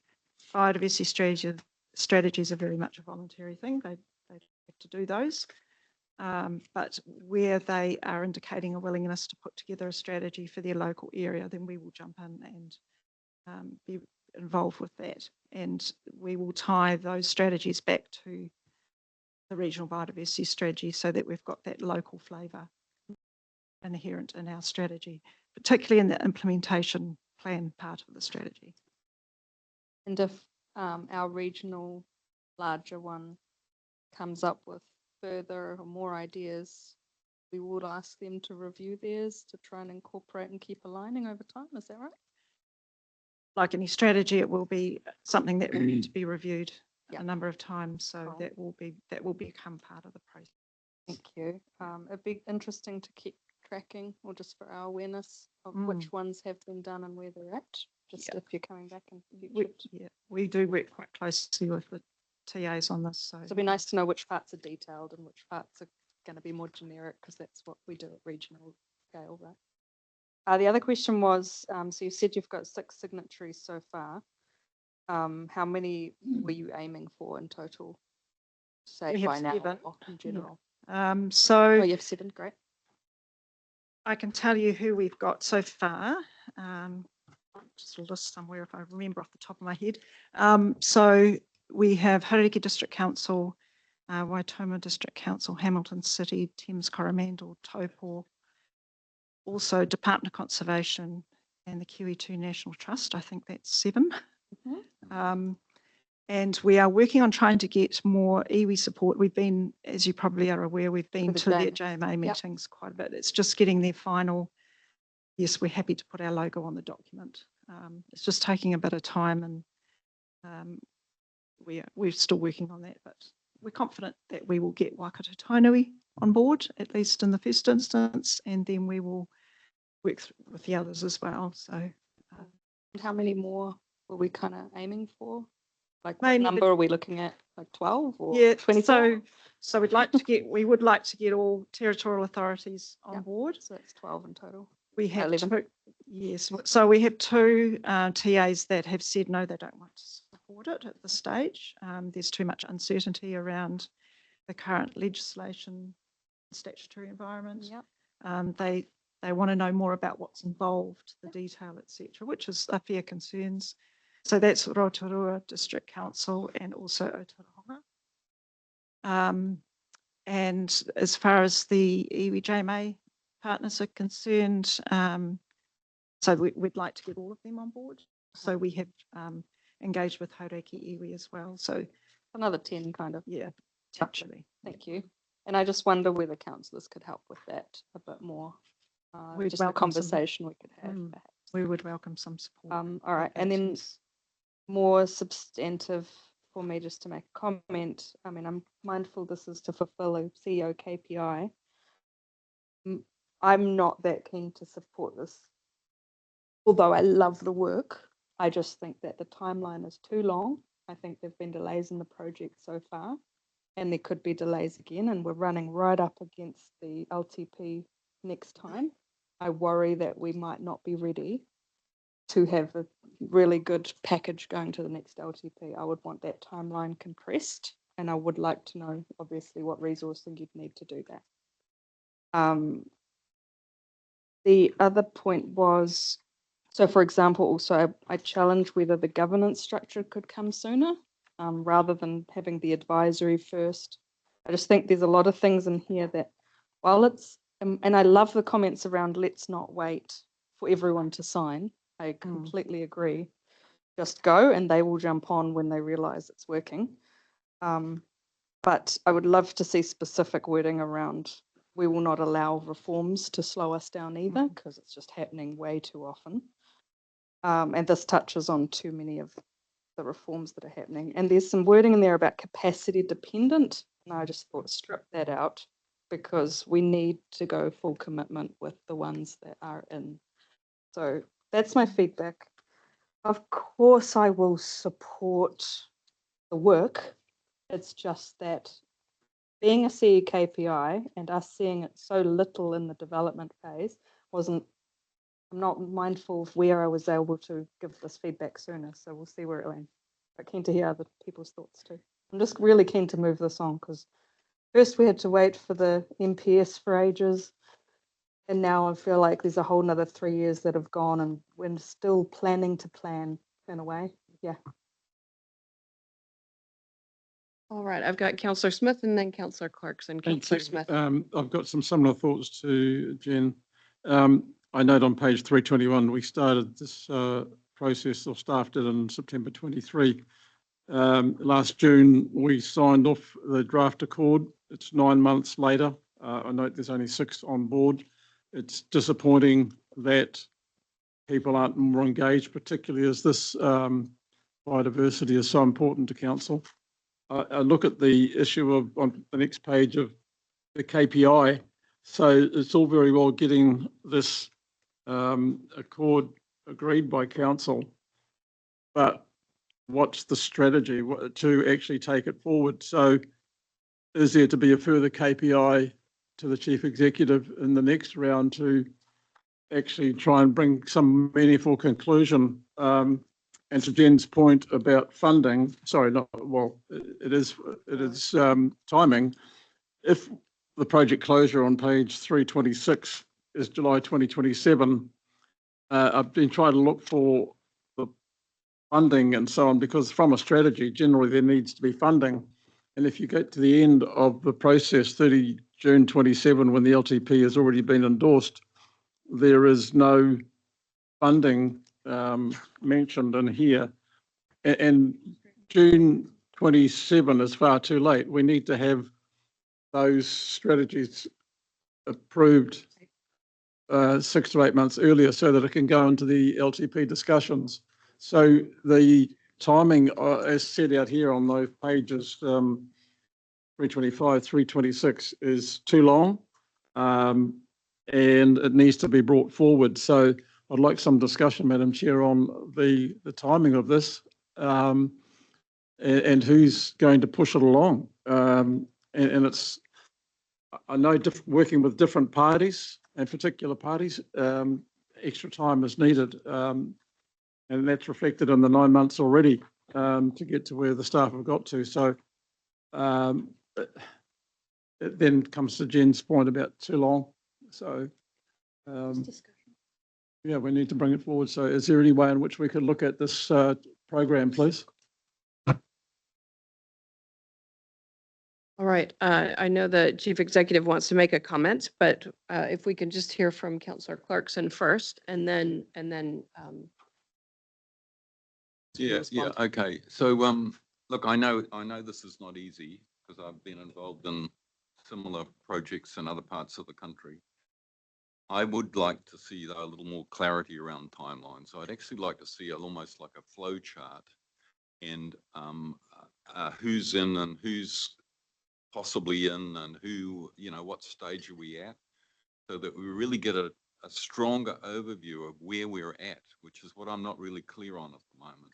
[SPEAKER 19] biodiversity strategies are very much a voluntary thing. They have to do those. But where they are indicating a willingness to put together a strategy for their local area, then we will jump in and be involved with that. And we will tie those strategies back to the regional biodiversity strategy so that we've got that local flavour inherent in our strategy, particularly in the implementation plan part of the strategy.
[SPEAKER 5] And if our regional larger one comes up with further or more ideas, we will ask them to review theirs to try and incorporate and keep aligning over time. Is that right?
[SPEAKER 19] Like any strategy, it will be something that will need to be reviewed a number of times. So that will become part of the process.
[SPEAKER 5] Thank you. It'd be interesting to keep tracking, or just for our awareness of which ones have been done and where they're at. Just if you're coming back in the future.
[SPEAKER 19] We do work quite closely with the TAs on this. So
[SPEAKER 5] it'd be nice to know which parts are detailed and which parts are going to be more generic, because that's what we do at regional scale, right? The other question was, so you said you've got 6 signatories so far. How many were you aiming for in total? Say by now, or in general.
[SPEAKER 19] So
[SPEAKER 5] you have 7, great.
[SPEAKER 19] I can tell you who we've got so far. Just a list somewhere if I remember off the top of my head. So we have Hauriki District Council, Waitoma District Council, Hamilton City, Thames Coromandel, Taupo, also Department of Conservation and the QE2 National Trust. I think that's 7. And we are working on trying to get more iwi support. We've been, as you probably are aware, we've been to their JMA meetings quite a bit. It's just getting their final, yes, we're happy to put our logo on the document. It's just taking a bit of time, and we're still working on that, but we're confident that we will get Waikato Tainui on board, at least in the first instance, and then we will work with the others as well. So,
[SPEAKER 5] and how many more were we kind of aiming for? Like, what number are we looking at? Like 12 or 24?
[SPEAKER 19] So we would like to get all territorial authorities on board.
[SPEAKER 5] So that's 12 in total.
[SPEAKER 19] We have
[SPEAKER 5] 11.
[SPEAKER 19] 2, yes. So we have 2 TAs that have said no, they don't want to support it at this stage. There's too much uncertainty around the current legislation, statutory environment. They want to know more about what's involved, the detail, etc., which is a fair concerns. So that's Rotorua District Council and also Aotearoa. And as far as the iwi JMA partners are concerned, so we'd like to get all of them on board. So we have engaged with Hauriki Iwi as well. So
[SPEAKER 5] another 10 kind of.
[SPEAKER 19] Yeah, potentially.
[SPEAKER 5] Thank you. And I just wonder whether councillors could help with that a bit more. Just a conversation we could have.
[SPEAKER 19] We would welcome some support.
[SPEAKER 5] All right. And then more substantive for me, just to make a comment. I mean, I'm mindful this is to fulfill a CEO KPI. I'm not that keen to support this. Although I love the work, I just think that the timeline is too long. I think there've been delays in the project so far, and there could be delays again, and we're running right up against the LTP next time. I worry that we might not be ready to have a really good package going to the next LTP. I would want that timeline compressed, and I would like to know, obviously, what resourcing you'd need to do that. The other point was, so for example, also I challenge whether the governance structure could come sooner rather than having the advisory first. I just think there's a lot of things in here that, while it's, and I love the comments around let's not wait for everyone to sign. I completely agree. Just go and they will jump on when they realise it's working. But I would love to see specific wording around we will not allow reforms to slow us down either, because it's just happening way too often. And this touches on too many of the reforms that are happening. And there's some wording in there about capacity dependent. And I just thought strip that out, because we need to go full commitment with the ones that are in. So that's my feedback. Of course, I will support the work. It's just that being a CE KPI and us seeing it so little in the development phase wasn't I'm not mindful of where I was able to give this feedback sooner, so we'll see where it lands. But keen to hear other people's thoughts too. I'm just really keen to move this on because first we had to wait for the MPS for ages, and now I feel like there's a whole nother 3 years that have gone and we're still planning to plan in a way. Yeah.
[SPEAKER 1] All right, I've got Councillor Smith and then Councillor Clarkson.
[SPEAKER 18] Thank
[SPEAKER 1] Councillor
[SPEAKER 18] you.
[SPEAKER 1] Smith.
[SPEAKER 18] I've got some similar thoughts to Jen. I note on page 321, we started this process, or staff did, in September 23. Last June, we signed off the draft accord. It's 9 months later. I note there's only 6 on board. It's disappointing that people aren't more engaged, particularly as this biodiversity is so important to council. I look at the issue of on the next page of the KPI. So it's all very well getting this accord agreed by council, but what's the strategy to actually take it forward? So is there to be a further KPI to the chief executive in the next round to actually try and bring some meaningful conclusion? And to Jen's point about funding, sorry, not, well, it is timing. If the project closure on page 326 is July 2027, I've been trying to look for the funding and so on, because from a strategy, generally there needs to be funding. And if you get to the end of the process, 30 June 27, when the LTP has already been endorsed, there is no funding mentioned in here. And June 27 is far too late. We need to have those strategies approved 6 to 8 months earlier so that it can go into the LTP discussions. So the timing, as set out here on those pages, 325, 326, is too long, and it needs to be brought forward. So I'd like some discussion, Madam Chair, on the timing of this and who's going to push it along. And it's, I know working with different parties and particular parties, extra time is needed. And that's reflected in the 9 months already to get to where the staff have got to. So it then comes to Jen's point about too long. So yeah, we need to bring it forward. So is there any way in which we could look at this program, please?
[SPEAKER 1] All right, I know the chief executive wants to make a comment, but if we can just hear from Councillor Clarkson first, and then
[SPEAKER 11] Yeah, okay. So look, I know this is not easy because I've been involved in similar projects in other parts of the country. I would like to see, though, a little more clarity around timelines. So I'd actually like to see almost like a flow chart and who's in and who's possibly in and who, you know, what stage are we at, so that we really get a stronger overview of where we're at, which is what I'm not really clear on at the moment.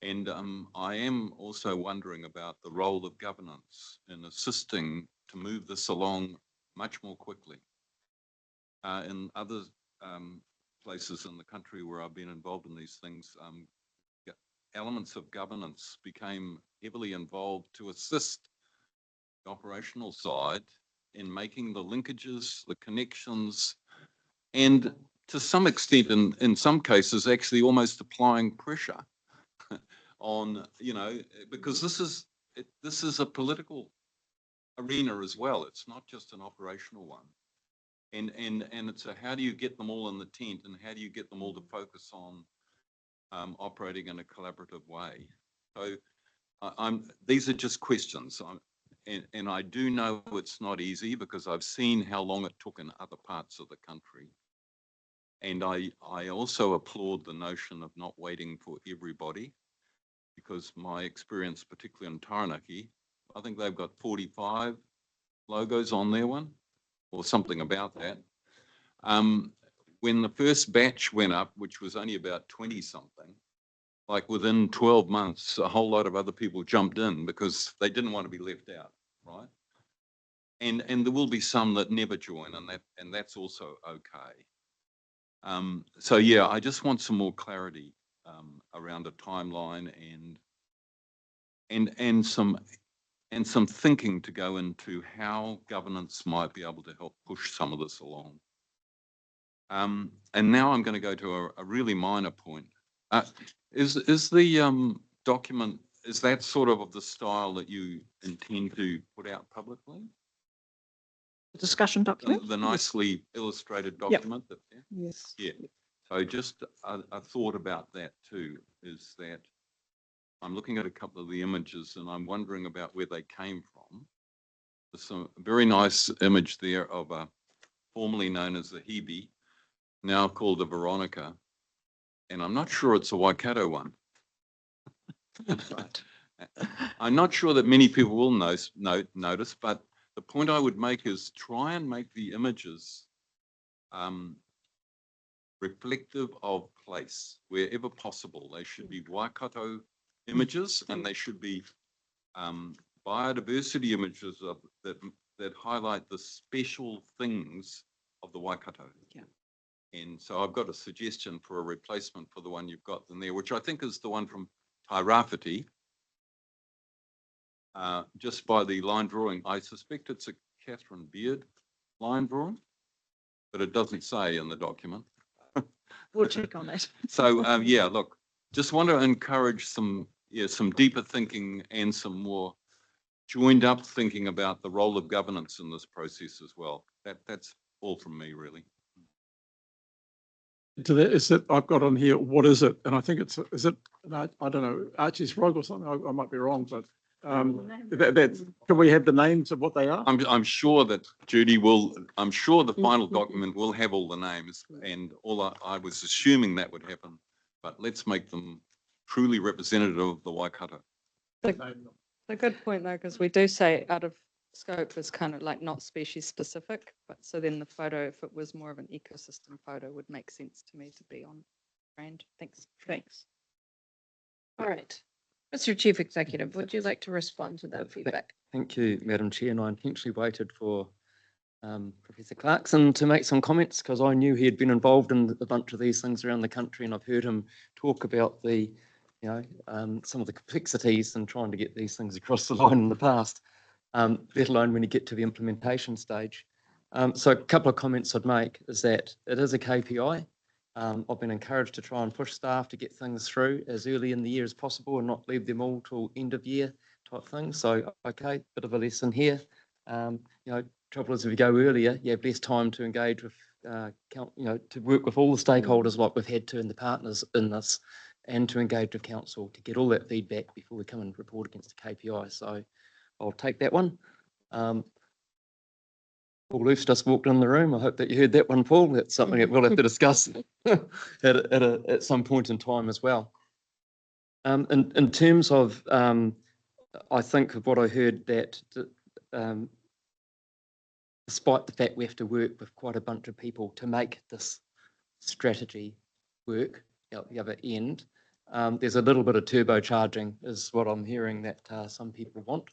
[SPEAKER 11] And I am also wondering about the role of governance in assisting to move this along much more quickly. In other places in the country where I've been involved in these things, elements of governance became heavily involved to assist the operational side in making the linkages, the connections, and to some extent, in some cases, actually almost applying pressure on, you know, because this is a political arena as well. It's not just an operational one. And it's a, how do you get them all in the tent, and how do you get them all to focus on operating in a collaborative way? So these are just questions. And I do know it's not easy because I've seen how long it took in other parts of the country. And I also applaud the notion of not waiting for everybody, because my experience, particularly in Taranaki, I think they've got 45 logos on their one, or something about that. When the first batch went up, which was only about 20 something, like within 12 months, a whole lot of other people jumped in because they didn't want to be left out, right? And there will be some that never join, and that's also okay. So yeah, I just want some more clarity around a timeline and some thinking to go into how governance might be able to help push some of this along. And now I'm going to go to a really minor point. Is the document, is that sort of the style that you intend to put out publicly?
[SPEAKER 12] The discussion document?
[SPEAKER 11] The nicely illustrated document? That, yeah?
[SPEAKER 12] Yes.
[SPEAKER 11] Yeah. So just a thought about that too, is that I'm looking at a couple of the images and I'm wondering about where they came from. There's a very nice image there of a formerly known as the Hebe, now called the Veronica. And I'm not sure it's a Waikato one. I'm not sure that many people will notice, but the point I would make is try and make the images reflective of place wherever possible. They should be Waikato images and they should be biodiversity images that highlight the special things of the Waikato.
[SPEAKER 12] Yeah.
[SPEAKER 11] And so I've got a suggestion for a replacement for the one you've got in there, which I think is the one from Tairāwhiti. Just by the line drawing, I suspect it's a Catherine Beard line drawing, but it doesn't say in the document.
[SPEAKER 12] We'll check on that.
[SPEAKER 11] So yeah, look, just want to encourage some deeper thinking and some more joined up thinking about the role of governance in this process as well. That's all from me, really.
[SPEAKER 18] To that, is that I've got on here, what is it? And I think it's, is it, I don't know, Archie's Frog or something? I might be wrong, but can we have the names of what they are?
[SPEAKER 11] I'm sure that Judy will, I'm sure the final document will have all the names, and I was assuming that would happen, but let's make them truly representative of the Waikato.
[SPEAKER 5] A good point though, because we do say out of scope is kind of like not species specific, but so then the photo, if it was more of an ecosystem photo, would make sense to me to be on brand. Thanks.
[SPEAKER 1] Thanks. All right. Mr. Chief Executive, would you like to respond to that feedback?
[SPEAKER 8] Thank you, Madam Chair. And I intentionally waited for Professor Clarkson to make some comments because I knew he had been involved in a bunch of these things around the country, and I've heard him talk about the, some of the complexities in trying to get these things across the line in the past. Let alone when you get to the implementation stage. So a couple of comments I'd make is that it is a KPI. I've been encouraged to try and push staff to get things through as early in the year as possible and not leave them all till end of year type thing. So, okay, bit of a lesson here. Trouble is if you go earlier, you have less time to engage with, to work with all the stakeholders like we've had to and the partners in this, and to engage with council to get all that feedback before we come and report against the KPI. So I'll take that one. Paul Loose just walked in the room. I hope that you heard that one, Paul. That's something that we'll have to discuss at some point in time as well. In terms of, I think of what I heard that despite the fact we have to work with quite a bunch of people to make this strategy work at the other end, there's a little bit of turbocharging is what I'm hearing that some people want.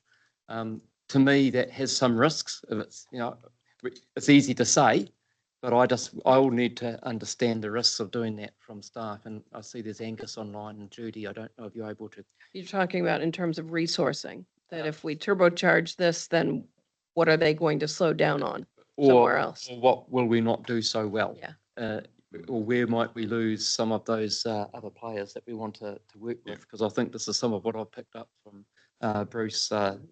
[SPEAKER 8] To me, that has some risks. If it's, it's easy to say, but I will need to understand the risks of doing that from staff. And I see there's Angus online and Judy. I don't know if you're able to.
[SPEAKER 1] You're talking about in terms of resourcing, that if we turbocharge this, then what are they going to slow down on somewhere else?
[SPEAKER 8] Or what will we not do so well?
[SPEAKER 1] Yeah.
[SPEAKER 8] Or where might we lose some of those other players that we want to work with? Because I think this is some of what I've picked up from Bruce done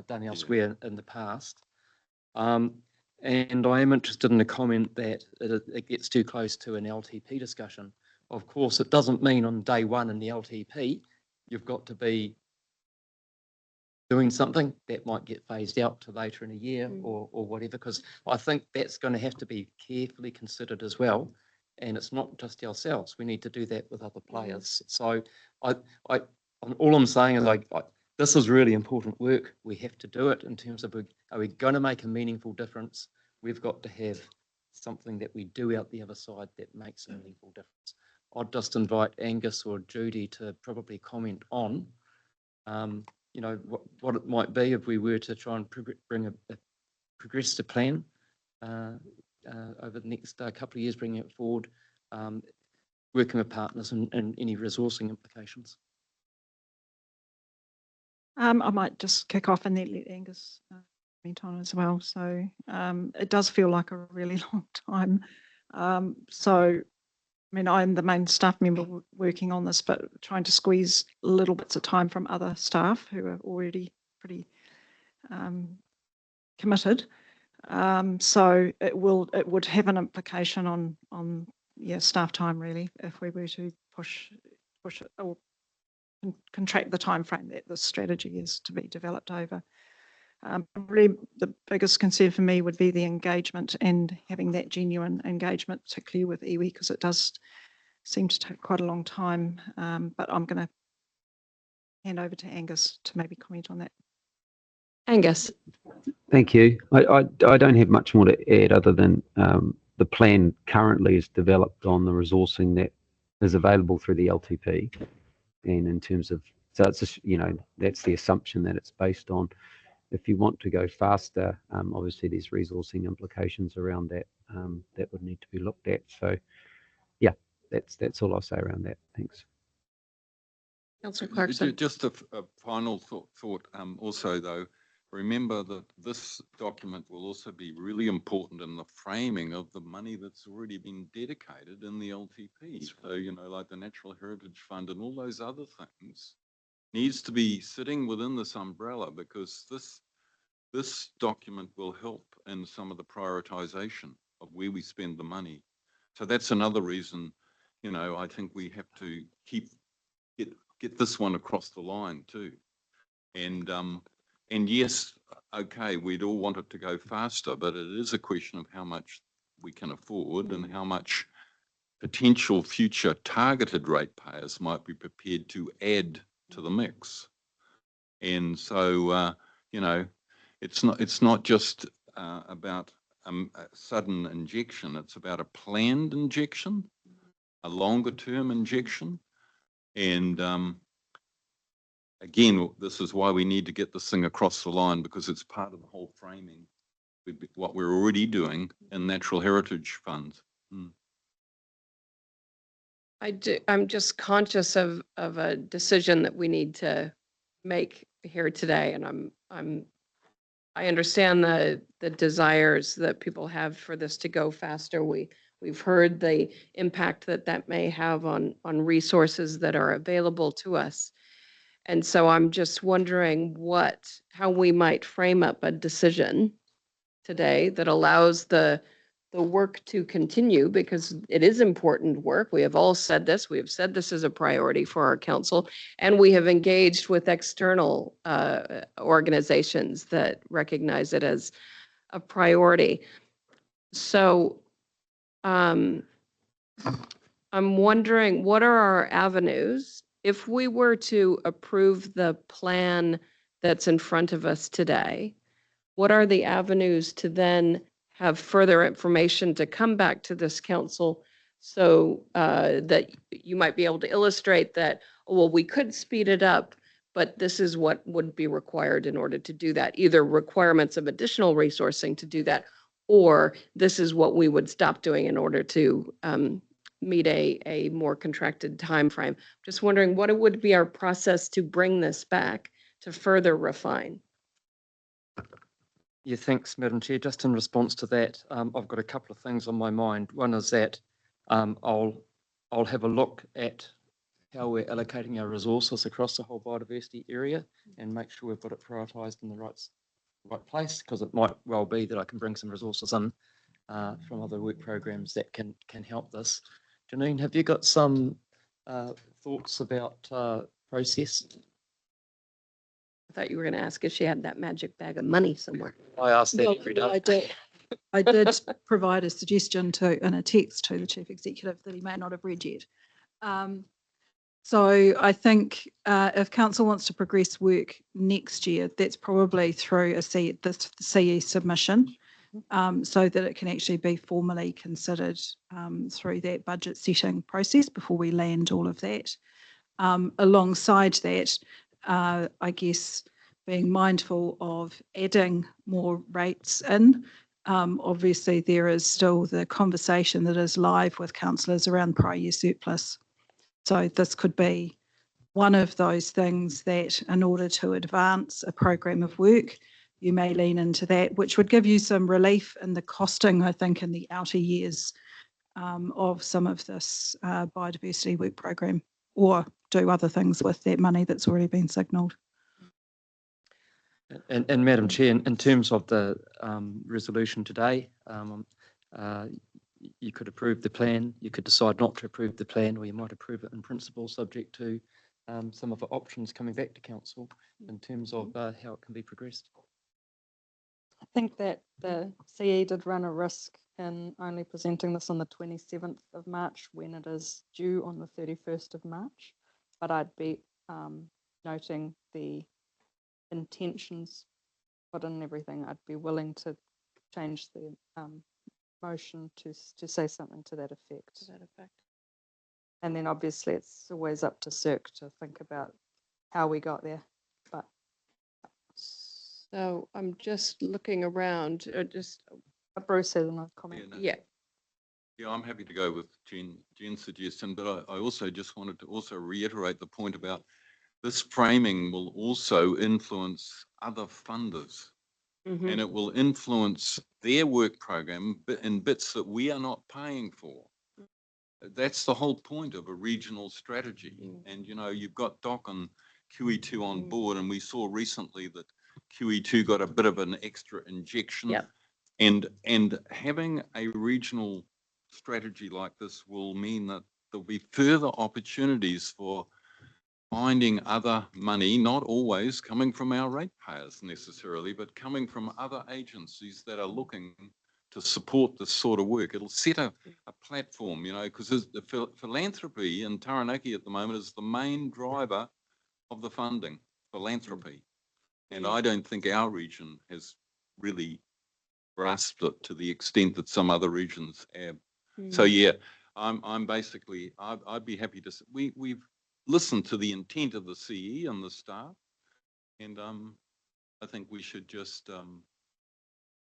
[SPEAKER 8] elsewhere in the past. And I am interested in the comment that it gets too close to an LTP discussion. Of course, it doesn't mean on day one in the LTP, you've got to be doing something that might get phased out to later in a year or whatever, because I think that's going to have to be carefully considered as well. And it's not just ourselves. We need to do that with other players. So all I'm saying is this is really important work. We have to do it in terms of, are we going to make a meaningful difference? We've got to have something that we do out the other side that makes a meaningful difference. I'd just invite Angus or Judy to probably comment on, what it might be if we were to try and progress the plan over the next couple of years, bringing it forward. working with partners and any resourcing implications.
[SPEAKER 12] I might just kick off and then let Angus comment on as well. So it does feel like a really long time. So, I mean, I'm the main staff member working on this, but trying to squeeze little bits of time from other staff who are already pretty committed. So it would have an implication on staff time really if we were to push it or contract the time frame that the strategy is to be developed over. Really, the biggest concern for me would be the engagement and having that genuine engagement, particularly with iwi, because it does seem to take quite a long time. But I'm going to hand over to Angus to maybe comment on that.
[SPEAKER 1] Angus.
[SPEAKER 15] Thank you. I don't have much more to add other than the plan currently is developed on the resourcing that is available through the LTP. And in terms of, so it's just, that's the assumption that it's based on. If you want to go faster, obviously there's resourcing implications around that that would need to be looked at. So yeah, that's all I'll say around that. Thanks.
[SPEAKER 1] Councillor Clarkson.
[SPEAKER 11] Just a final thought also though, remember that this document will also be really important in the framing of the money that's already been dedicated in the LTP. So, like the Natural Heritage Fund and all those other things needs to be sitting within this umbrella, because this document will help in some of the prioritization of where we spend the money. So that's another reason, I think we have to get this one across the line too. And yes, okay, we'd all want it to go faster, but it is a question of how much we can afford and how much potential future targeted ratepayers might be prepared to add to the mix. And so, it's not just about a sudden injection, it's about a planned injection, a longer term injection. And again, this is why we need to get this thing across the line, because it's part of the whole framing, what we're already doing in natural heritage funds.
[SPEAKER 1] I'm just conscious of a decision that we need to make here today, and I understand the desires that people have for this to go faster. We've heard the impact that may have on resources that are available to us. And so I'm just wondering how we might frame up a decision today that allows the work to continue, because it is important work. We have all said this. We have said this is a priority for our council, and we have engaged with external organizations that recognize it as a priority. So I'm wondering, what are our avenues if we were to approve the plan that's in front of us today? What are the avenues to then have further information to come back to this council so that you might be able to illustrate that, well, we could speed it up, but this is what would be required in order to do that, either requirements of additional resourcing to do that, or this is what we would stop doing in order to meet a more contracted time frame. Just wondering what it would be our process to bring this back to further refine.
[SPEAKER 8] Yeah, thanks, Madam Chair. Just in response to that, I've got a couple of things on my mind. One is that I'll have a look at how we're allocating our resources across the whole biodiversity area and make sure we've got it prioritised in the right place, because it might well be that I can bring some resources in from other work programs that can help this. Janine, have you got some thoughts about process?
[SPEAKER 1] I thought you were going to ask if she had that magic bag of money somewhere.
[SPEAKER 8] I asked that every day.
[SPEAKER 19] I did provide a suggestion in a text to the Chief Executive that he may not have read yet. So I think if Council wants to progress work next year, that's probably through the CE submission, so that it can actually be formally considered through that budget setting process before we land all of that. Alongside that, I guess being mindful of adding more rates in obviously there is still the conversation that is live with councillors around prior year surplus. So this could be one of those things that in order to advance a program of work, you may lean into that, which would give you some relief in the costing, I think, in the outer years of some of this biodiversity work program, or do other things with that money that's already been signalled.
[SPEAKER 8] And Madam Chair, in terms of the resolution today, you could approve the plan, you could decide not to approve the plan, or you might approve it in principle, subject to some of the options coming back to council in terms of how it can be progressed.
[SPEAKER 5] I think that the CE did run a risk in only presenting this on the 27th of March when it is due on the 31st of March. But I'd be noting the intentions put in everything. I'd be willing to change the motion to say something to that effect. And then obviously it's always up to Cirque to think about how we got there. But
[SPEAKER 1] So I'm just looking around,
[SPEAKER 5] Bruce has another comment.
[SPEAKER 1] Yeah.
[SPEAKER 11] Yeah, I'm happy to go with Jen's suggestion, but I also just wanted to also reiterate the point about this framing will also influence other funders, and it will influence their work program in bits that we are not paying for. That's the whole point of a regional strategy. And, you know, you've got DOC and QE2 on board, and we saw recently that QE2 got a bit of an extra injection.
[SPEAKER 1] Yep.
[SPEAKER 11] And having a regional strategy like this will mean that there'll be further opportunities for finding other money, not always coming from our ratepayers necessarily, but coming from other agencies that are looking to support this sort of work. It'll set a platform, you know, because the philanthropy in Taranaki at the moment is the main driver of the funding, philanthropy. And I don't think our region has really grasped it to the extent that some other regions have. So yeah, I'm basically, I'd be happy to, we've listened to the intent of the CE and the staff, and I think we should just,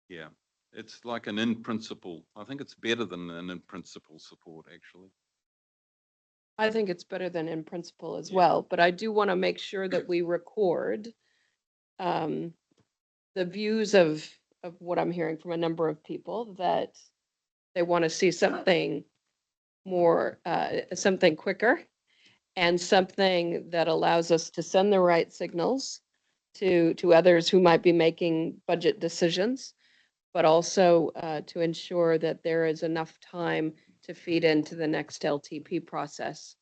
[SPEAKER 11] yeah, it's like an in principle. I think it's better than an in principle support, actually.
[SPEAKER 1] I think it's better than in principle as well, but I do want to make sure that we record the views of what I'm hearing from a number of people, that they want to see something more, something quicker, and something that allows us to send the right signals to others who might be making budget decisions, but also to ensure that there is enough time to feed into the next LTP process.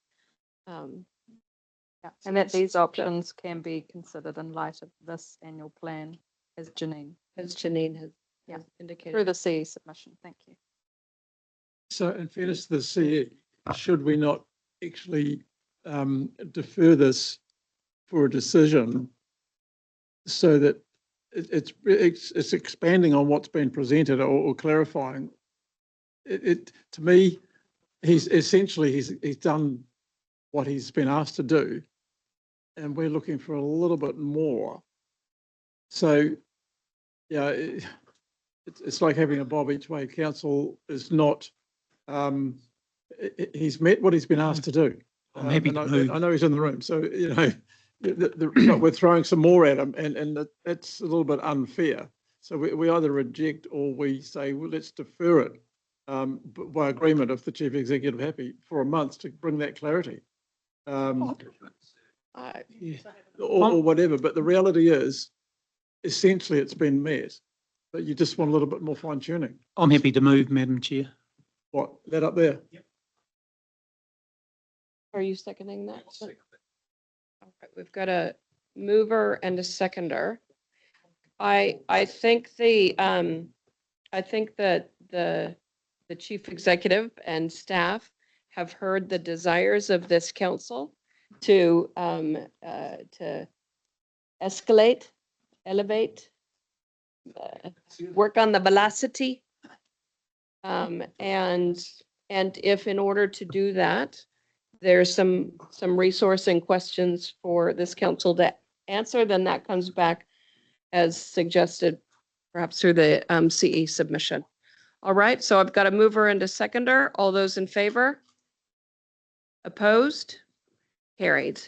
[SPEAKER 5] Yeah, and that these options can be considered in light of this annual plan, as Janine has
[SPEAKER 1] indicated.
[SPEAKER 5] Through the CE submission. Thank you.
[SPEAKER 18] So in fairness to the CE, should we not actually defer this for a decision so that it's expanding on what's been presented, or clarifying? To me, he's done what he's been asked to do, and we're looking for a little bit more. So, yeah, it's like having a Bob each way. Council is not, he's met what he's been asked to do.
[SPEAKER 9] I'm happy to move.
[SPEAKER 18] I know he's in the room, so, you know, we're throwing some more at him, and that's a little bit unfair. So we either reject, or we say, well, let's defer it by agreement, if the chief executive happy, for a month to bring that clarity. Or whatever, but the reality is, essentially it's been met, but you just want a little bit more fine tuning.
[SPEAKER 9] I'm happy to move, Madam Chair.
[SPEAKER 18] What, that up there? Yep.
[SPEAKER 1] Are you seconding that? All right, we've got a mover and a seconder. I think that the chief executive and staff have heard the desires of this council to escalate, elevate, work on the velocity, and if in order to do that, there's some resourcing questions for this council to answer, then that comes back as suggested perhaps through the CE submission. All right, so I've got a mover and a seconder. All those in favor? Opposed? Carried.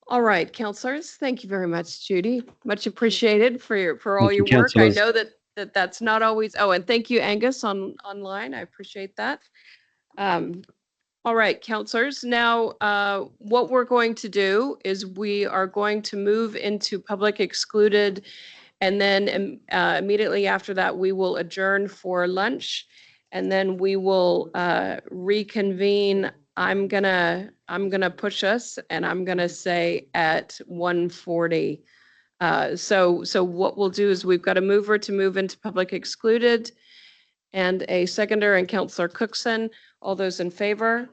[SPEAKER 1] All right, councillors, thank you very much, Judy. Much appreciated for all
[SPEAKER 15] Thank you,
[SPEAKER 1] your work. I
[SPEAKER 15] councillors.
[SPEAKER 1] know that's not always, oh, and thank you, Angus, online. I appreciate that. All right, councillors, now what we're going to do is we are going to move into public excluded, and then immediately after that, we will adjourn for lunch, and then we will reconvene. I'm gonna push us, and I'm gonna say at 1:40. So what we'll do is we've got a mover to move into public excluded, and a seconder, and Councillor Cookson. All those in favor?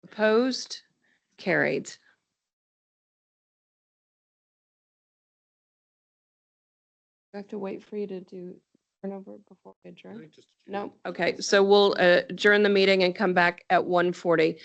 [SPEAKER 1] Opposed? Carried. Do I have to wait for you to do turnover before we adjourn? No? Okay, so we'll adjourn the meeting and come back at 1:40.